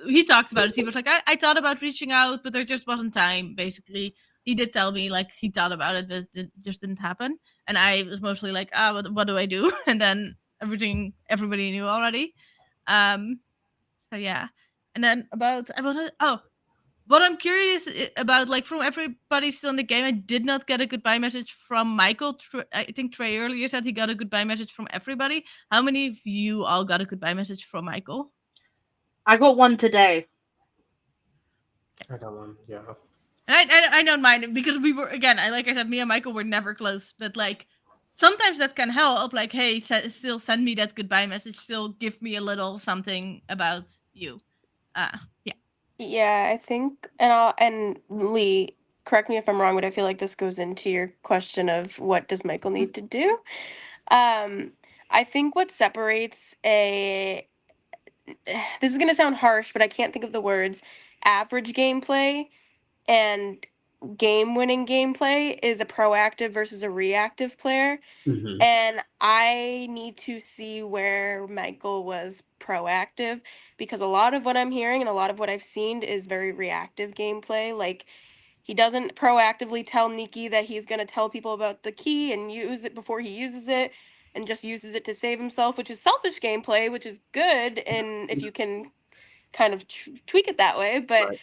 he talked about it. He was like, I thought about reaching out, but there just wasn't time, basically. He did tell me, like, he thought about it, but it just didn't happen. And I was mostly like, what do I do? And then everybody knew already. So yeah. And then what I'm curious about, like, from everybody still in the game, I did not get a goodbye message from Michael. I think Trey earlier said he got a goodbye message from everybody. How many of you all got a goodbye message from Michael? I got one today. I got one, yeah. And I don't mind, because we were, again, like I said, me and Michael were never close, but like sometimes that can help. Like, hey, still send me that goodbye message. Still give me a little something about you. Yeah. Yeah, I think, and Lee, correct me if I'm wrong, but I feel like this goes into your question of what does Michael need to do. I think what separates a this is gonna sound harsh, but I can't think of the words, average gameplay and game-winning gameplay is a proactive versus a reactive player. Mhm. And I need to see where Michael was proactive, because a lot of what I'm hearing and a lot of what I've seen is very reactive gameplay. Like, he doesn't proactively tell Nikki that he's going to tell people about the key and use it before he uses it, and just uses it to save himself, which is selfish gameplay, which is good, and if you can kind of tweak it that way. But Right.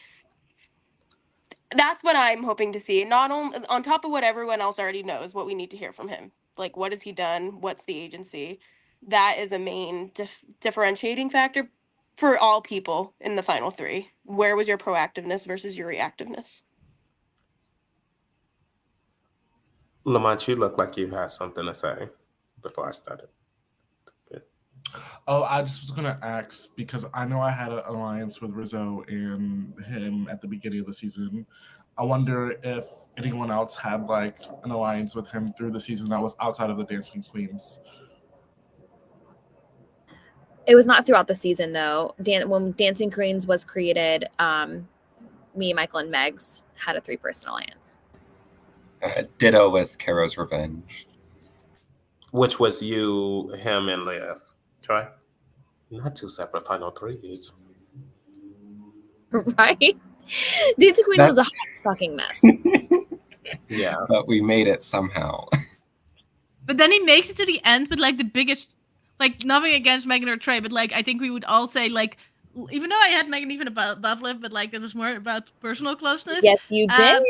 that's what I'm hoping to see. Not on top of what everyone else already knows, what we need to hear from him. Like, what has he done? What's the agency? That is a main differentiating factor for all people in the final three. Where was your proactiveness versus your reactiveness? Lamont, you look like you had something to say before I started. Oh, I just was gonna ask because I know I had an alliance with Rizzo and him at the beginning of the season. I wonder if anyone else had like an alliance with him through the season that was outside of the Dancing Queens. It was not throughout the season though. When Dancing Queens was created, me, Michael, and Megs had a 3-person alliance. Ditto with Caro's Revenge. Which was you, him, and Liv. Troy? Not 2 separate final threes. Right? Dancing Queen was a hot fucking mess. Yeah. But we made it somehow. But then he makes it to the end with like the biggest, like, nothing against Megan or Trey, but like I think we would all say, like, even though I had Megan even above Liv, but like it was more about personal closeness. Yes, you did.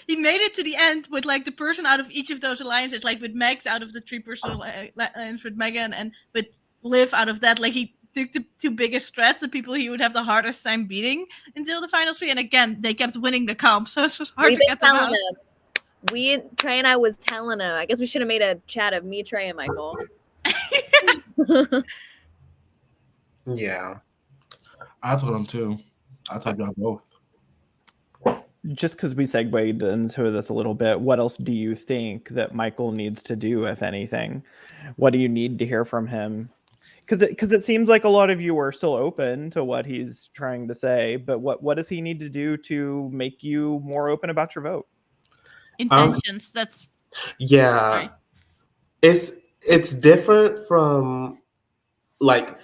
He made it to the end with like the person out of each of those alliances, like with Megs out of the 3-person alliance with Megan, and with Liv out of that, like he took the 2 biggest threats, the people he would have the hardest time beating until the final 3, and again they kept winning the comp, so it was hard to get them out. Trey and I was telling him. I guess we should have made a chat of me, Trey, and Michael. Yeah. I told him too. I told y'all both. Just because we segued into this a little bit, what else do you think that Michael needs to do, if anything? What do you need to hear from him? Because it seems like a lot of you are still open to what he's trying to say, but what does he need to do to make you more open about your vote? Intentions. That's yeah. It's different from, like,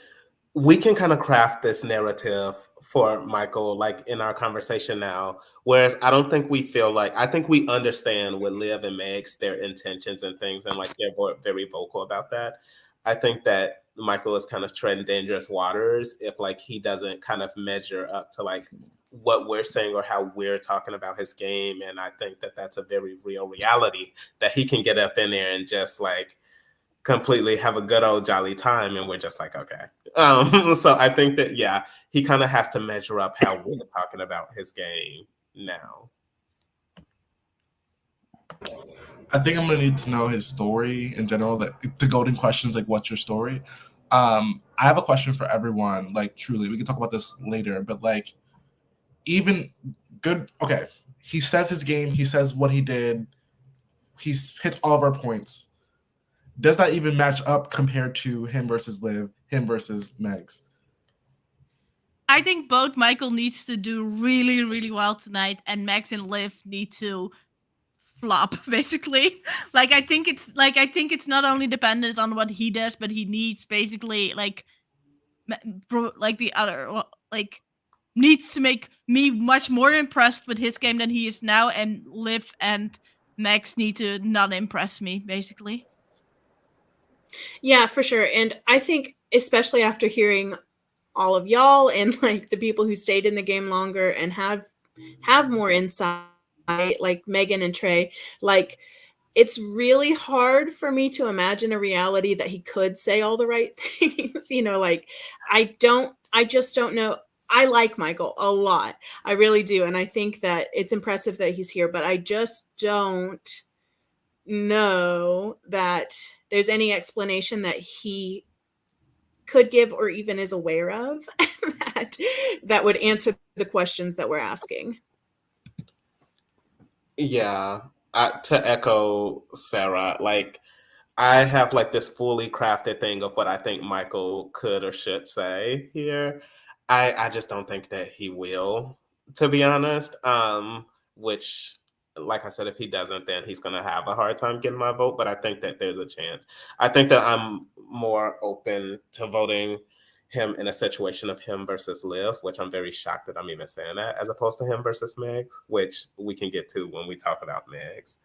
we can kind of craft this narrative for Michael, like in our conversation now. Whereas I don't think we feel like, I think we understand with Liv and Megs, their intentions and things, and like they're very vocal about that. I think that Michael is kind of treading dangerous waters if like he doesn't kind of measure up to like what we're saying or how we're talking about his game. And I think that that's a very real reality, that he can get up in there and just like completely have a good old jolly time, and we're just like, okay. So I think that, yeah, he kind of has to measure up how we're talking about his game now. I think I'm gonna need to know his story in general. That the golden question is like, what's your story? I have a question for everyone. Like, truly, we can talk about this later, but like, even good. Okay, he says his game. He says what he did. He hits all of our points. Does that even match up compared to him versus Liv, him versus Megs? I think both Michael needs to do really, really well tonight, and Megs and Liv need to flop, basically. I think it's not only dependent on what he does, but he needs basically the other, like, needs to make me much more impressed with his game than he is now, and Liv and Megs need to not impress me, basically. Yeah, for sure. And I think especially after hearing all of y'all and like the people who stayed in the game longer and have more insight, like Megan and Trey. Like, it's really hard for me to imagine a reality that he could say all the right things. Like, I just don't know. I like Michael a lot. I really do. And I think that it's impressive that he's here, but I just don't know that there's any explanation that he could give or even is aware of that would answer the questions that we're asking. Yeah, to echo Sarah, like I have like this fully crafted thing of what I think Michael could or should say here. I just don't think that he will, to be honest. Which, like I said, if he doesn't, then he's gonna have a hard time getting my vote. But I think that there's a chance. I think that I'm more open to voting him in a situation of him versus Liv, which I'm very shocked that I'm even saying that, as opposed to him versus Megs, which we can get to when we talk about Megs.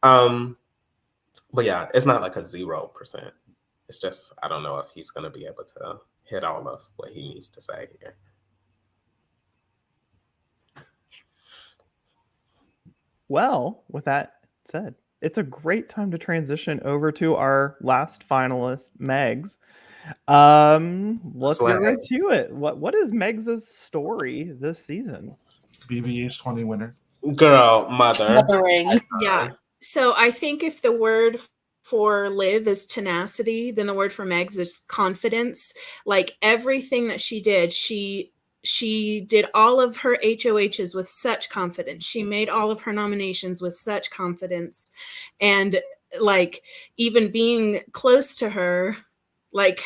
But yeah, it's not like a 0%. It's just, I don't know if he's going to be able to hit all of what he needs to say here. Well, with that said, it's a great time to transition over to our last finalist, Megs. Let's get right to it. What is Megs' story this season? BBH20 winner. Girl, mother. Mothering. Yeah. So I think if the word for Liv is tenacity, then the word for Megs is confidence. Like, everything that she did, she did all of her HOHs with such confidence. She made all of her nominations with such confidence. And like, even being close to her, like,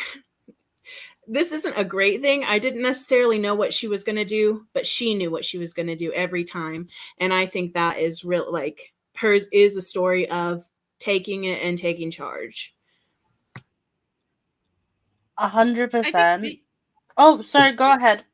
this isn't a great thing. I didn't necessarily know what she was going to do, but she knew what she was going to do every time. And I think that is real. Like, hers is a story of taking it and taking charge. 100%. Oh, sorry, go ahead.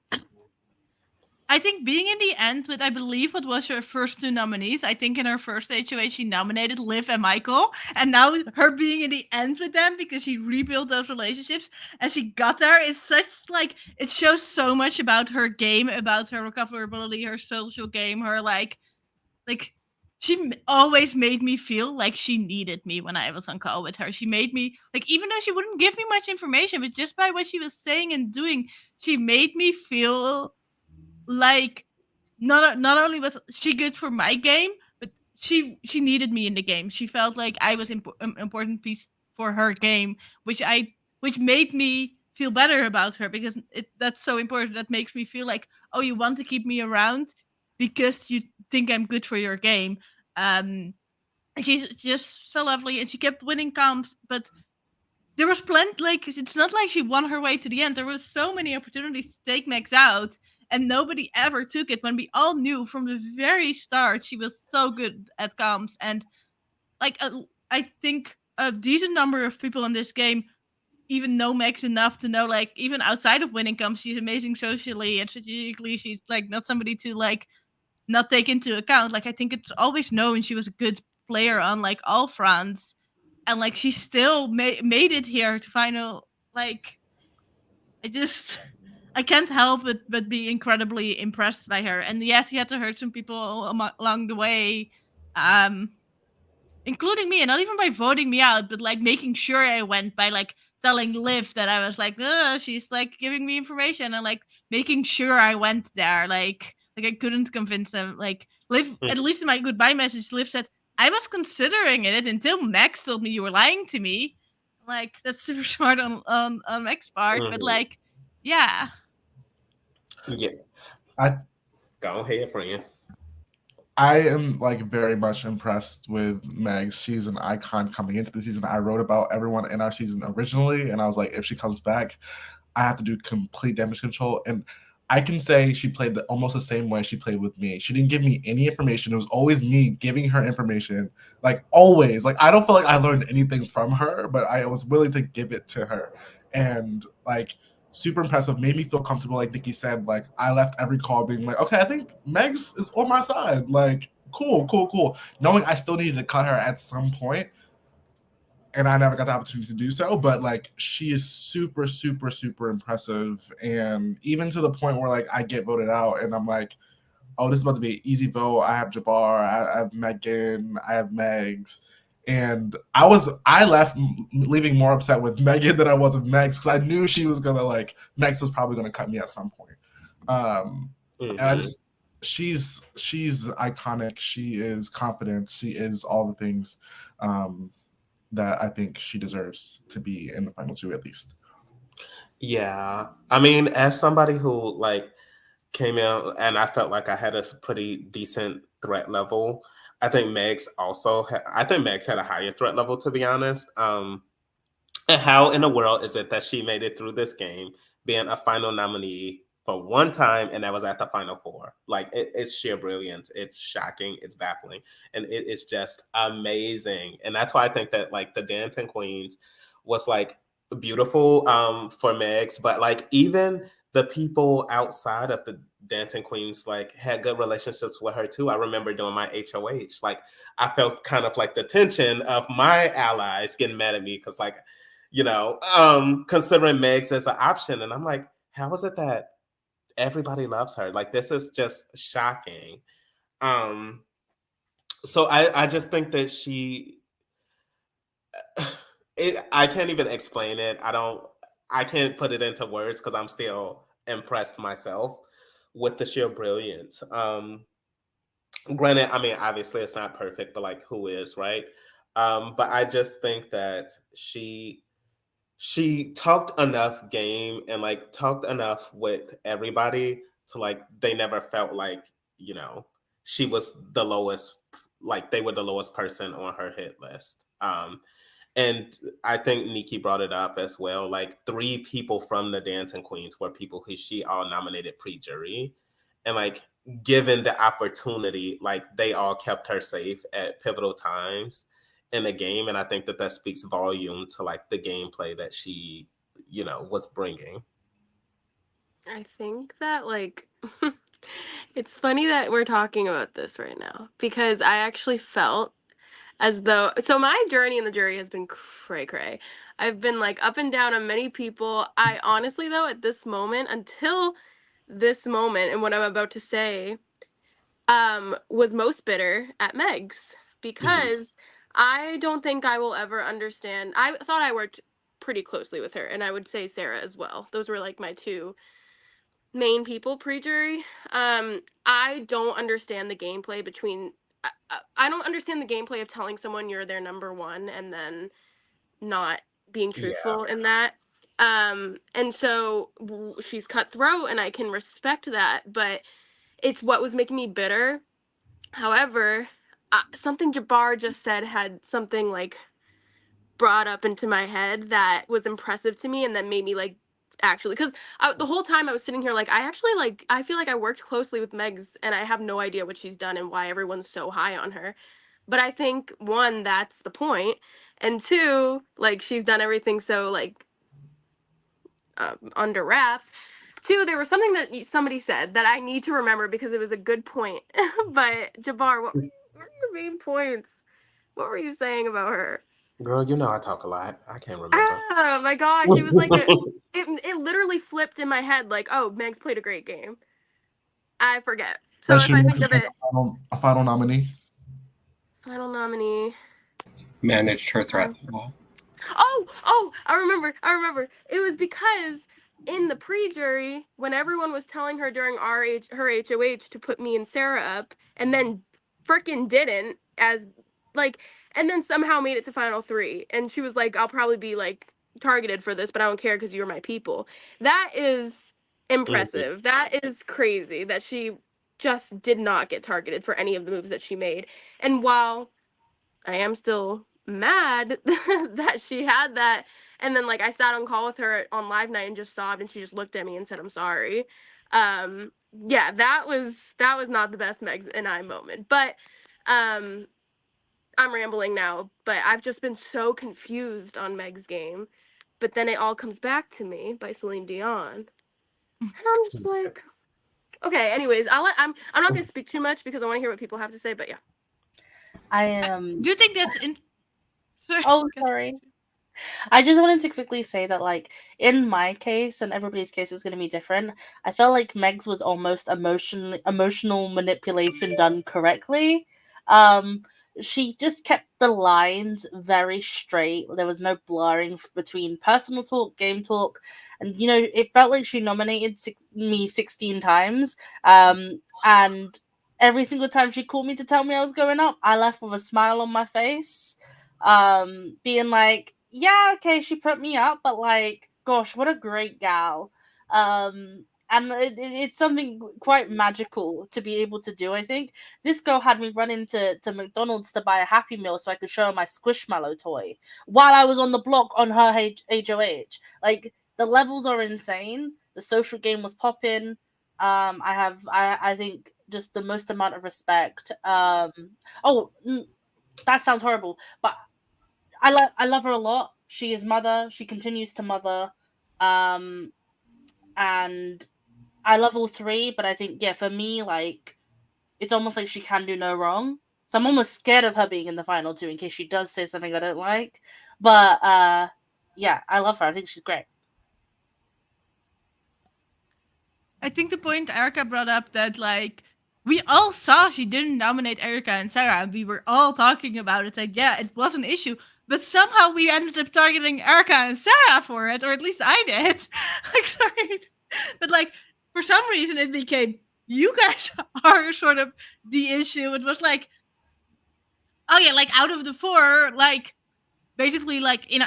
I think being in the end with, I believe, what was her first 2 nominees. I think in her first HOH, she nominated Liv and Michael. And now her being in the end with them because she rebuilt those relationships and she got there is such, like, it shows so much about her game, about her recoverability, her social game, her, like, she always made me feel like she needed me when I was on call with her. She made me, like, even though she wouldn't give me much information, but just by what she was saying and doing, she made me feel like not only was she good for my game, but she needed me in the game. She felt like I was important piece for her game, which made me feel better about her because that's so important. That makes me feel like, oh, you want to keep me around because you think I'm good for your game. And she's just so lovely, and she kept winning comps, but there was plenty, like, it's not like she won her way to the end. There was so many opportunities to take Max out, and nobody ever took it when we all knew from the very start she was so good at comps. And, like, I think a decent number of people in this game even know Max enough to know, like, even outside of winning comps, she's amazing socially and strategically. She's, like, not somebody to, like, not take into account. Like, I think it's always known she was a good player on, like, all fronts. And, like, she still made it here to final. Like, I can't help but be incredibly impressed by her. And yes, he had to hurt some people along the way, including me, and not even by voting me out, but, like, making sure I went by, like, telling Liv that I was like, she's, like, giving me information, and, like, making sure I went there. Like I couldn't convince them. Like, Liv, at least in my goodbye message, Liv said, I was considering it until Max told me you were lying to me. Like, that's super smart on Max's part, but, like, yeah. Yeah. Go ahead, friend. I am, like, very much impressed with Meg. She's an icon coming into the season. I wrote about everyone in our season originally, and I was like, if she comes back, I have to do complete damage control. And I can say she played almost the same way she played with me. She didn't give me any information. It was always me giving her information, like, always. Like, I don't feel like I learned anything from her, but I was willing to give it to her. And, like, super impressive, made me feel comfortable. Like Nikki said, like, I left every call being like, okay, I think Megs is on my side. Like, cool. Knowing I still needed to cut her at some point, and I never got the opportunity to do so. But like, she is super, super, super impressive, and even to the point where like I get voted out, and I'm like, oh, this is about to be an easy vote. I have Jabbar, I have Megan, I have Megs. And I left leaving more upset with Megan than I was with Megs, because I knew she was gonna like, Megs was probably gonna cut me at some point. And I just, she's iconic. She is confident. She is all the things that I think she deserves to be in the final two at least. Yeah, I mean, as somebody who like came in and I felt like I had a pretty decent threat level, I think Megs had a higher threat level, to be honest. And how in the world is it that she made it through this game being a final nominee for one time, and that was at the final four? Like, it's sheer brilliance. It's shocking. It's baffling, and it is just amazing. And that's why I think that like the Dancing Queens was like beautiful for Megs, but like even the people outside of the Dancing Queens like had good relationships with her too. I remember doing my HOH. Like, I felt kind of like the tension of my allies getting mad at me because like, considering Megs as an option. And I'm like, how is it that everybody loves her? Like, this is just shocking. So I just think that I can't even explain it. I can't put it into words because I'm still impressed myself with the sheer brilliance. Granted, I mean, obviously it's not perfect, but like, who is, right? But I just think that she talked enough game and like talked enough with everybody to like they never felt like, she was the lowest, like they were the lowest person on her hit list. And I think Nikki brought it up as well. Like, 3 people from the Dancing Queens were people who she all nominated pre-jury. And like, given the opportunity, like they all kept her safe at pivotal times in the game. And I think that speaks volume to like the gameplay that she, was bringing. I think that like it's funny that we're talking about this right now because I actually felt as though my journey in the jury has been cray cray. I've been like up and down on many people. I honestly though at this moment, until this moment and what I'm about to say, was most bitter at Meg's because I don't think I will ever understand. I thought I worked pretty closely with her, and I would say Sarah as well. Those were like my 2 main people pre-jury. I don't understand the gameplay between I don't understand the gameplay of telling someone you're their number 1 and then not being truthful in that. And so she's cutthroat and I can respect that, but it's what was making me bitter. However, something Jabbar just said had something like brought up into my head that was impressive to me and that made me like actually, because the whole time I was sitting here like I feel like I worked closely with Megs and I have no idea what she's done and why everyone's so high on her. But I think 1, that's the point, and 2, like she's done everything so like under wraps. 2, there was something that somebody said that I need to remember because it was a good point. But Jabbar, what were your main points? What were you saying about her? Girl, I talk a lot. I can't remember. Oh my gosh, it was like it literally flipped in my head like, oh, Megs played a great game. I forget. So if I think of it, a final nominee. Final nominee. Managed her threat level. Oh, I remember. It was because in the pre-jury, when everyone was telling her during her HOH to put me and Sarah up, and then frickin' didn't, as like, and then somehow made it to final 3, and she was like, I'll probably be like targeted for this, but I don't care because you're my people. That is impressive. That is crazy that she just did not get targeted for any of the moves that she made. And while I am still mad that she had that, and then like I sat on call with her on live night and just sobbed, and she just looked at me and said, I'm sorry. Yeah, that was not the best Megs and I moment, but I'm rambling now, but I've just been so confused on Meg's game. But then it all comes back to me by Celine Dion, and I'm just like, okay. Anyways, I'm not gonna speak too much because I want to hear what people have to say. But yeah, I am. Do you think that's Oh, sorry. I just wanted to quickly say that, like, in my case, and everybody's case is going to be different. I felt like Meg's was almost emotional manipulation done correctly. Um, she just kept the lines very straight. There was no blurring between personal talk, game talk, and it felt like she nominated me 16 times. And every single time she called me to tell me I was going up, I left with a smile on my face, being like, yeah, okay, she put me up, but like, gosh, what a great gal. And it's something quite magical to be able to do. I think this girl had me run into McDonald's to buy a Happy Meal so I could show her my Squishmallow toy while I was on the block on her HOH. Like, the levels are insane. The social game was popping. I think just the most amount of respect. That sounds horrible, but I love her a lot. She is mother. She continues to mother, and I love all three. But I think, yeah, for me, like, it's almost like she can do no wrong. So I'm almost scared of her being in the final two in case she does say something I don't like. But yeah, I love her. I think she's great. I think the point Erica brought up that, like, we all saw she didn't nominate Erica and Sarah, and we were all talking about it. Like, yeah, it was an issue, but somehow we ended up targeting Erica and Sarah for it, or at least I did. Like, sorry, but like, for some reason it became, you guys are sort of the issue. It was like, oh yeah, like, out of the four, like, basically, like, in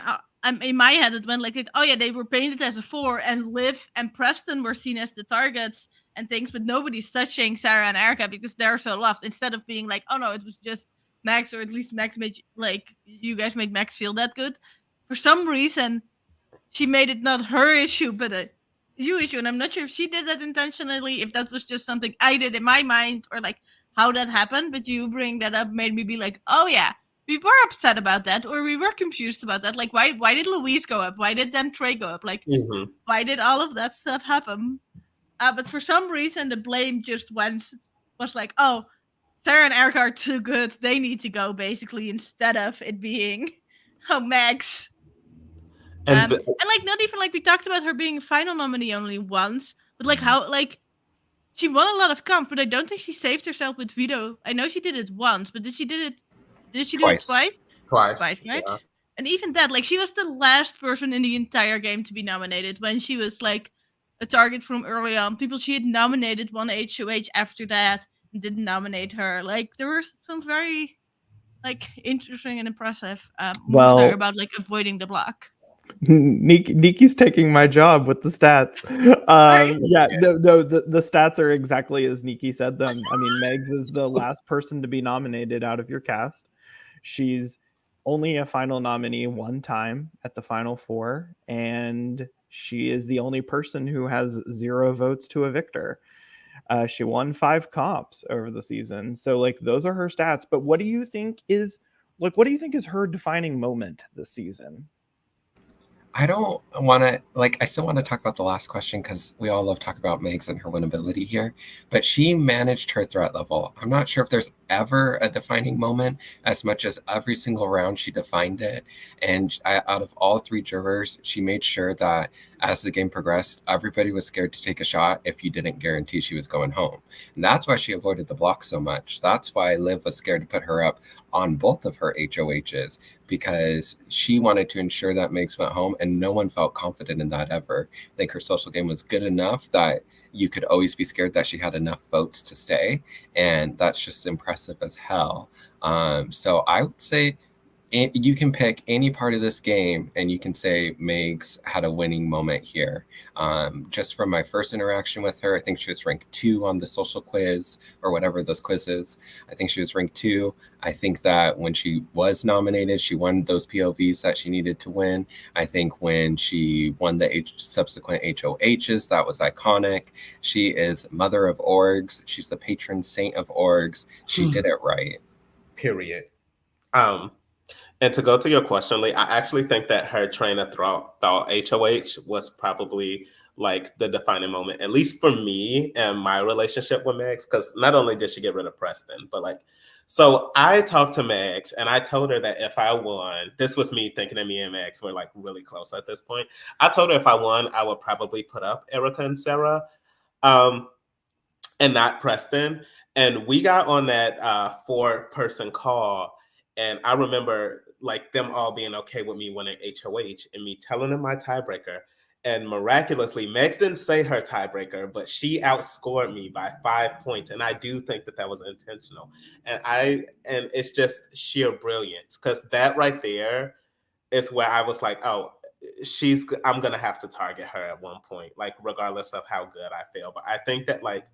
my head it went like it. Oh yeah, they were painted as a 4, and Liv and Preston were seen as the targets and things, but nobody's touching Sarah and Erica because they're so loved. Instead of being like, oh no, it was just Max, or at least Max made, like, you guys made Max feel that good. For some reason, she made it not her issue, but a you issue, and I'm not sure if she did that intentionally, if that was just something I did in my mind, or like how that happened. But you bring that up made me be like, oh yeah, we were upset about that, or we were confused about that. Like, why did Louise go up? Why did then Trey go up? Like, why did all of that stuff happen? But for some reason, the blame just was like, oh, Sarah and Erica are too good. They need to go, basically, instead of it being, oh, Max. And like, not even like we talked about her being a final nominee only once, but like how, like, she won a lot of comp, but I don't think she saved herself with veto. I know she did it once, but did she do it twice? Twice, right? yeah. And even that, like, she was the last person in the entire game to be nominated when she was like a target from early on. People she had nominated won HOH after that and didn't nominate her. Like, there were some very, like, interesting and impressive moves there about, like, avoiding the block. Niki's taking my job with the stats. Yeah, the stats are exactly as Niki said them. I mean, Megs is the last person to be nominated out of your cast. She's only a final nominee one time at the final four, and she is the only person who has 0 votes to a victor. She won 5 comps over the season. So, like, those are her stats. But what do you think is her defining moment this season? I don't want to, like, I still want to talk about the last question because we all love talking about Megs and her winnability here, but she managed her threat level. I'm not sure if there's ever a defining moment as much as every single round she defined it. And out of all 3 jurors, she made sure that as the game progressed, everybody was scared to take a shot if you didn't guarantee she was going home. And that's why she avoided the block so much. That's why Liv was scared to put her up on both of her HOHs, because she wanted to ensure that Megs went home, and no one felt confident in that ever. I think her social game was good enough that you could always be scared that she had enough votes to stay, and that's just impressive as hell. So I would say you can pick any part of this game and you can say Megs had a winning moment here. Just from my first interaction with her, I think she was ranked 2 on the social quiz or whatever those quizzes. I think she was ranked 2. I think that when she was nominated, she won those POVs that she needed to win. I think when she won the subsequent HOHs, that was iconic. She is mother of orgs. She's the patron saint of orgs. She did it right. Period. And to go to your question, Lee, I actually think that her train of thought HOH was probably like the defining moment, at least for me and my relationship with Megs, because not only did she get rid of Preston, but like So I talked to Megs and I told her that if I won, this was me thinking that me and Megs were like really close at this point. I told her if I won, I would probably put up Erica and Sarah, and not Preston. And we got on that 4-person call, and I remember like them all being okay with me winning HOH and me telling them my tiebreaker. And miraculously, Megs didn't say her tiebreaker, but she outscored me by 5 points. And I do think that that was intentional. And it's just sheer brilliance, because that right there is where I was like, oh, I'm gonna have to target her at one point, like regardless of how good I feel. But I think that like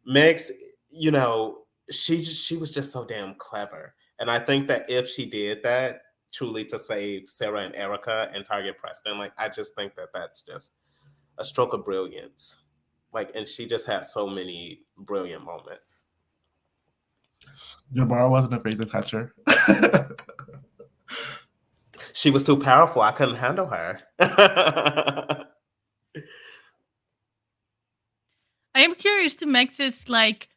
Megs, you know, she was just so damn clever. And I think that if she did that truly to save Sarah and Erica and target Preston, like I just think that that's just a stroke of brilliance. Like, and she just had so many brilliant moments. Jabara wasn't afraid to touch her. She was too powerful. I couldn't handle her. I am curious to Max's like,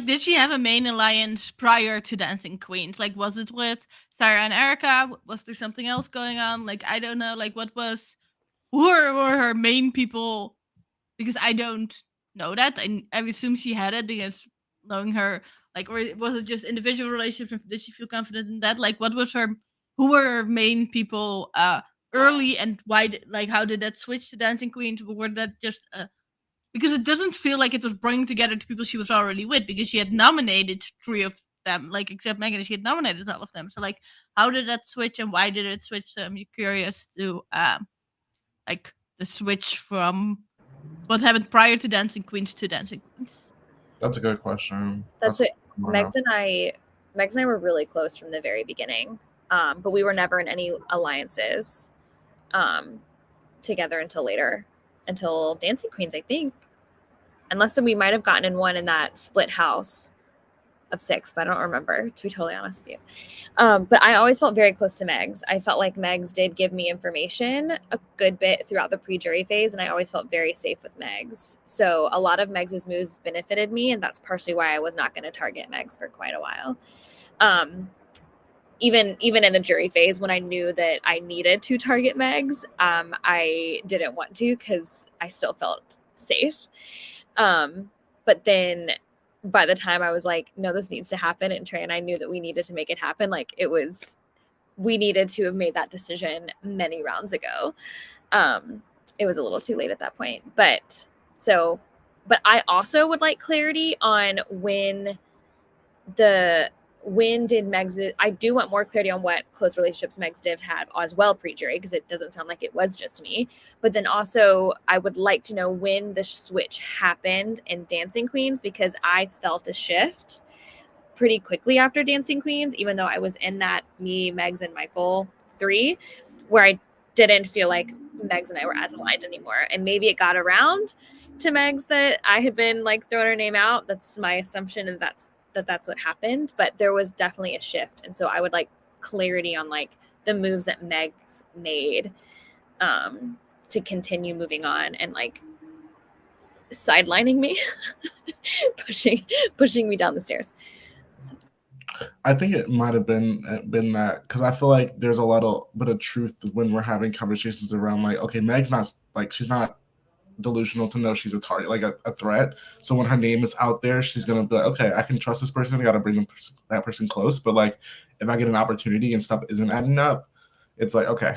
did she have a main alliance prior to Dancing Queens? Like, was it with Sarah and Erica? Was there something else going on? Like, I don't know. Like, who were her main people? Because I don't know that. I assume she had it because knowing her, like, or was it just individual relationships? Did she feel confident in that? Like, who were her main people early, and why? How did that switch to Dancing Queens? Were that just because it doesn't feel like it was bringing together the people she was already with, because she had nominated 3 of them, like except Megan, she had nominated all of them. So like, how did that switch and why did it switch? So I'm curious to like the switch from what happened prior to Dancing Queens to Dancing Queens. That's a good question. That's it. Megs and I were really close from the very beginning, but we were never in any alliances together until Dancing Queens, I think. Unless then we might have gotten in one in that split house of 6, but I don't remember, to be totally honest with you. But I always felt very close to Megs. I felt like Megs did give me information a good bit throughout the pre-jury phase, and I always felt very safe with Megs. So a lot of Megs' moves benefited me, and that's partially why I was not going to target Megs for quite a while. Even in the jury phase, when I knew that I needed to target Megs, I didn't want to because I still felt safe. But then by the time I was like, no, this needs to happen, and I knew that we needed to make it happen, like we needed to have made that decision many rounds ago. It was a little too late at that point. But I also would like clarity on when did Megs, I do want more clarity on what close relationships Megs did have as well pre-jury, because it doesn't sound like it was just me. But then also I would like to know when the switch happened in Dancing Queens, because I felt a shift pretty quickly after Dancing Queens, even though I was in that me, Megs, and Michael 3, where I didn't feel like Megs and I were as aligned anymore. And maybe it got around to Megs that I had been like throwing her name out. That's my assumption, and that's what happened. But there was definitely a shift, and so I would like clarity on like the moves that Megs made to continue moving on, and like sidelining me, pushing me down the stairs. So. I think it might have been that, because I feel like there's a lot of bit of truth when we're having conversations around like, okay, Meg's not like, she's not delusional to know she's a target, like a threat. So when her name is out there, she's gonna be like, okay, I can trust this person. I gotta bring that person close. But like, if I get an opportunity and stuff isn't adding up, it's like, okay.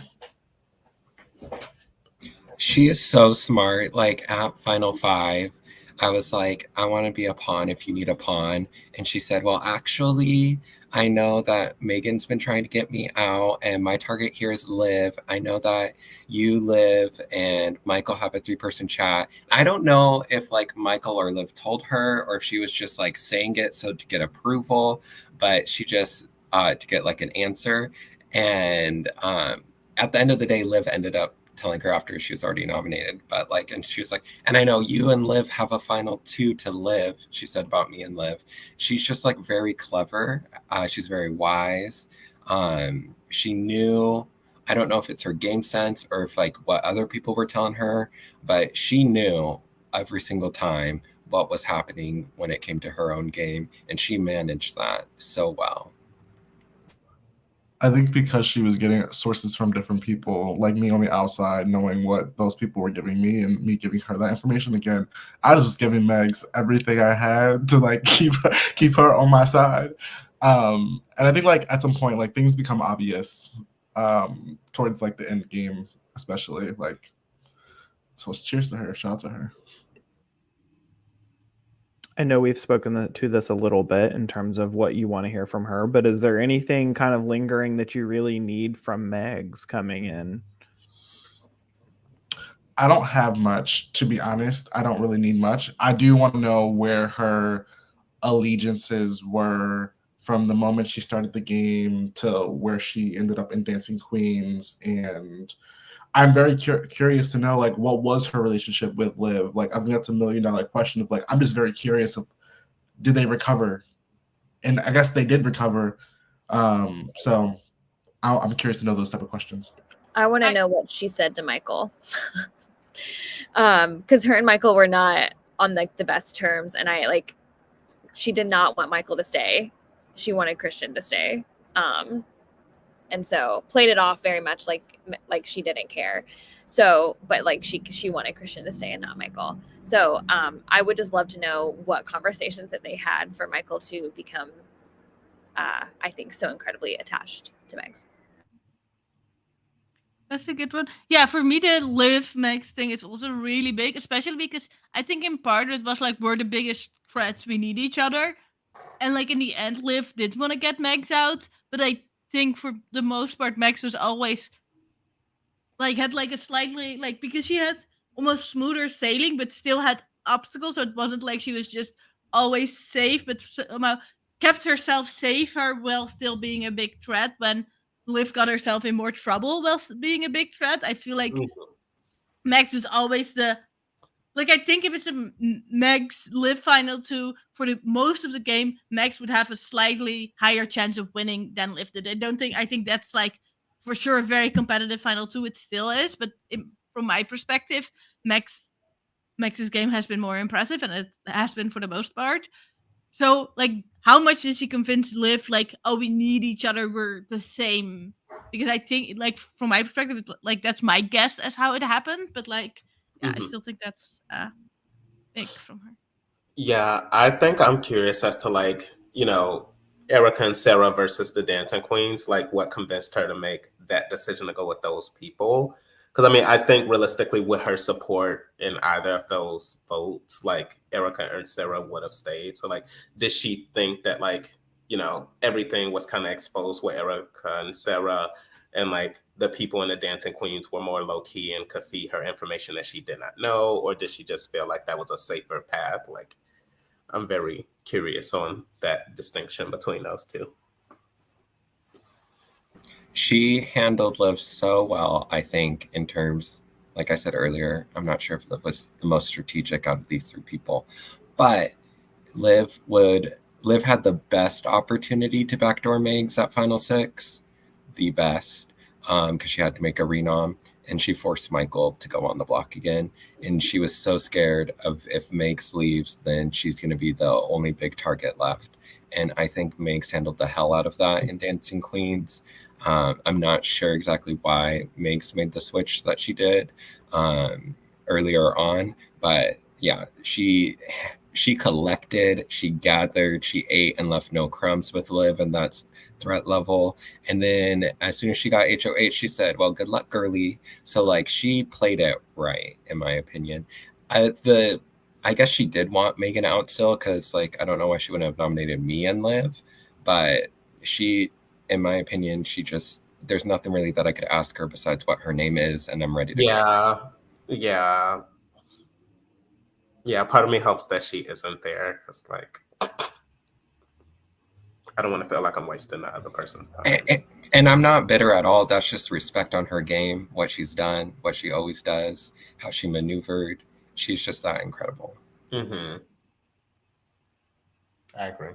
She is so smart. Like at Final 5, I was like, I want to be a pawn if you need a pawn. And she said, well, actually, I know that Megan's been trying to get me out, and my target here is Liv. I know that you, Liv, and Michael have a 3-person chat. I don't know if like Michael or Liv told her, or if she was just like saying it so to get approval, but she just to get like an answer. And at the end of the day, Liv ended up telling her after she was already nominated, but like, and she was like, and I know you and Liv have a final 2 to live, she said about me and Liv. She's just like very clever. She's very wise. She knew, I don't know if it's her game sense or if like what other people were telling her, but she knew every single time what was happening when it came to her own game, and she managed that so well. I think because she was getting sources from different people, like me on the outside, knowing what those people were giving me and me giving her that information again, I was just giving Megs everything I had to like keep her on my side. And I think like at some point, like things become obvious towards like the end game, especially like. So cheers to her. Shout out to her. I know we've spoken to this a little bit in terms of what you want to hear from her, but is there anything kind of lingering that you really need from Megs coming in? I don't have much, to be honest. I don't really need much. I do want to know where her allegiances were from the moment she started the game to where she ended up in Dancing Queens. And I'm very curious to know, like, what was her relationship with Liv? Like, I think that's $1 million question of, like, I'm just very curious of, did they recover? And I guess they did recover. So I'm curious to know those type of questions. I want to know what she said to Michael. Because her and Michael were not on like the best terms, and she did not want Michael to stay. She wanted Christian to stay. And so played it off very much like she didn't care. So, but like she wanted Christian to stay and not Michael. So I would just love to know what conversations that they had for Michael to become, I think, so incredibly attached to Megs. That's a good one. Yeah, for me, the Liv Megs thing is also really big, especially because I think in part it was like we're the biggest threats. We need each other. And like in the end, Liv did want to get Megs out, but I think for the most part, Megs was always like had like a slightly like because she had almost smoother sailing, but still had obstacles. So it wasn't like she was just always safe, but somehow kept herself safer while still being a big threat. When Liv got herself in more trouble while being a big threat, I feel like Megs is always the like. I think if it's a Megs Liv final 2 for the most of the game, Megs would have a slightly higher chance of winning than Liv did. I think that's like for sure a very competitive final 2. It still is, but from my perspective, Meg's game has been more impressive, and it has been for the most part. So, like, how much did she convince Liv? Like, oh, we need each other. We're the same. Because I think, like, from my perspective, like that's my guess as how it happened. But like, yeah, I still think that's big from her. Yeah, I think I'm curious as to like, Erica and Sarah versus the Dancing Queens, like what convinced her to make that decision to go with those people. Because I mean, I think realistically, with her support in either of those votes, like Erica and Sarah would have stayed. So like, did she think that like, everything was kind of exposed with Erica and Sarah, and like the people in the Dancing Queens were more low key and could feed her information that she did not know, or did she just feel like that was a safer path? Like, I'm very curious on that distinction between those two. She handled Liv so well, I think, in terms, like I said earlier, I'm not sure if Liv was the most strategic out of these 3 people, but Liv had the best opportunity to backdoor Megs at Final 6, the best, because she had to make a renom, and she forced Michael to go on the block again. And she was so scared of if Megs leaves, then she's going to be the only big target left. And I think Megs handled the hell out of that in Dancing Queens. I'm not sure exactly why Megs made the switch that she did earlier on, but yeah, she collected, she gathered, she ate and left no crumbs with Liv, and that's threat level. And then as soon as she got HOH, she said, well, good luck, girly. So like she played it right, in my opinion. I guess she did want Megan out still, because like I don't know why she wouldn't have nominated me and Liv, but she, in my opinion, there's nothing really that I could ask her besides what her name is, and I'm ready to go. Yeah, part of me hopes that she isn't there, because like I don't want to feel like I'm wasting the other person's time. And I'm not bitter at all. That's just respect on her game, what she's done, what she always does, how she maneuvered. She's just that incredible. I agree.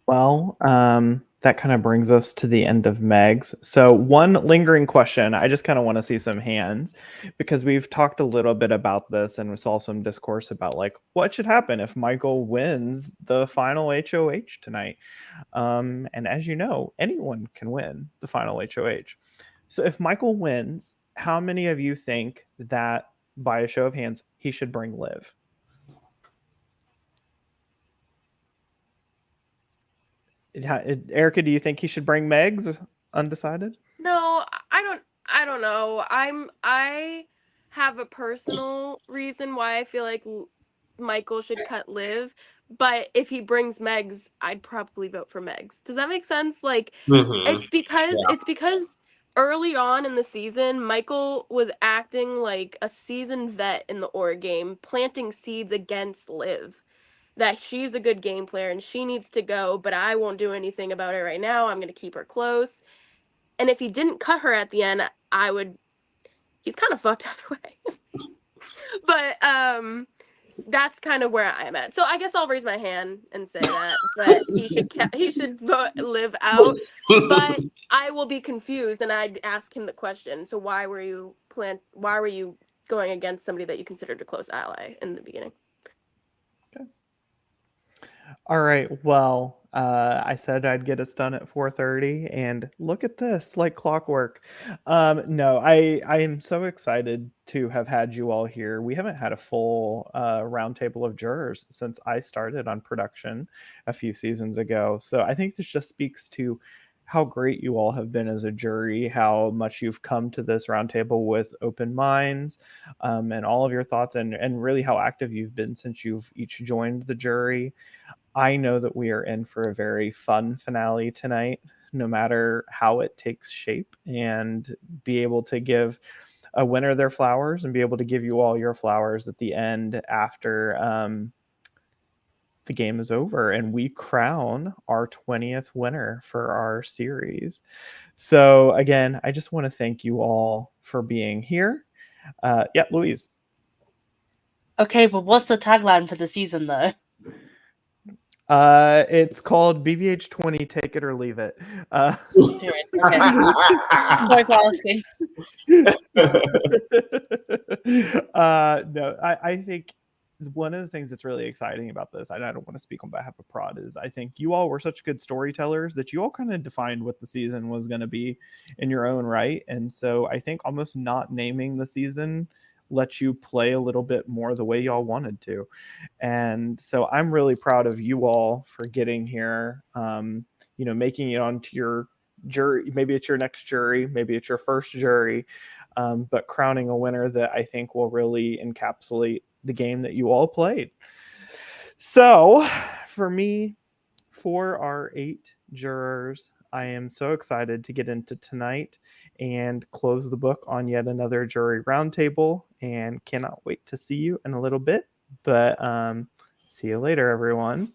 Well, that kind of brings us to the end of Megs. So one lingering question, I just kind of want to see some hands, because we've talked a little bit about this and we saw some discourse about like what should happen if Michael wins the final HOH tonight. And as you know, anyone can win the final HOH. So if Michael wins, how many of you think that, by a show of hands, he should bring Liv? Erica, do you think he should bring Megs? Undecided? No, I don't know. I have a personal reason why I feel like Michael should cut Liv, but if he brings Megs, I'd probably vote for Megs. Does that make sense? Like Mhm. it's because early on in the season, Michael was acting like a seasoned vet in the Aura game, planting seeds against Liv. That she's a good game player and she needs to go, but I won't do anything about it right now. I'm going to keep her close. And if he didn't cut her at the end, I would. He's kind of fucked either way. But that's kind of where I am at. So I guess I'll raise my hand and say that. But he should vote Liv out. But I will be confused, and I'd ask him the question. So why were you going against somebody that you considered a close ally in the beginning? All right. Well, I said I'd get us done at 4:30, and look at this, like clockwork. No, I am so excited to have had you all here. We haven't had a full roundtable of jurors since I started on production a few seasons ago. So I think this just speaks to how great you all have been as a jury, how much you've come to this roundtable with open minds, and all of your thoughts, and really how active you've been since you've each joined the jury. I know that we are in for a very fun finale tonight, no matter how it takes shape, and be able to give a winner their flowers and be able to give you all your flowers at the end after the game is over and we crown our 20th winner for our series. So again, I just want to thank you all for being here. Yeah, Louise. Okay, but what's the tagline for the season though? It's called BBH20, take it or leave it. Okay. Sorry for asking. No, I think one of the things that's really exciting about this, and I don't want to speak on behalf of Prod, is I think you all were such good storytellers that you all kind of defined what the season was going to be in your own right. And so I think almost not naming the season let you play a little bit more the way y'all wanted to. And so I'm really proud of you all for getting here, making it onto your jury. Maybe it's your next jury, maybe it's your first jury, but crowning a winner that I think will really encapsulate the game that you all played. So for me, for our 8 jurors, I am so excited to get into tonight and close the book on yet another jury roundtable, and cannot wait to see you in a little bit. But see you later, everyone.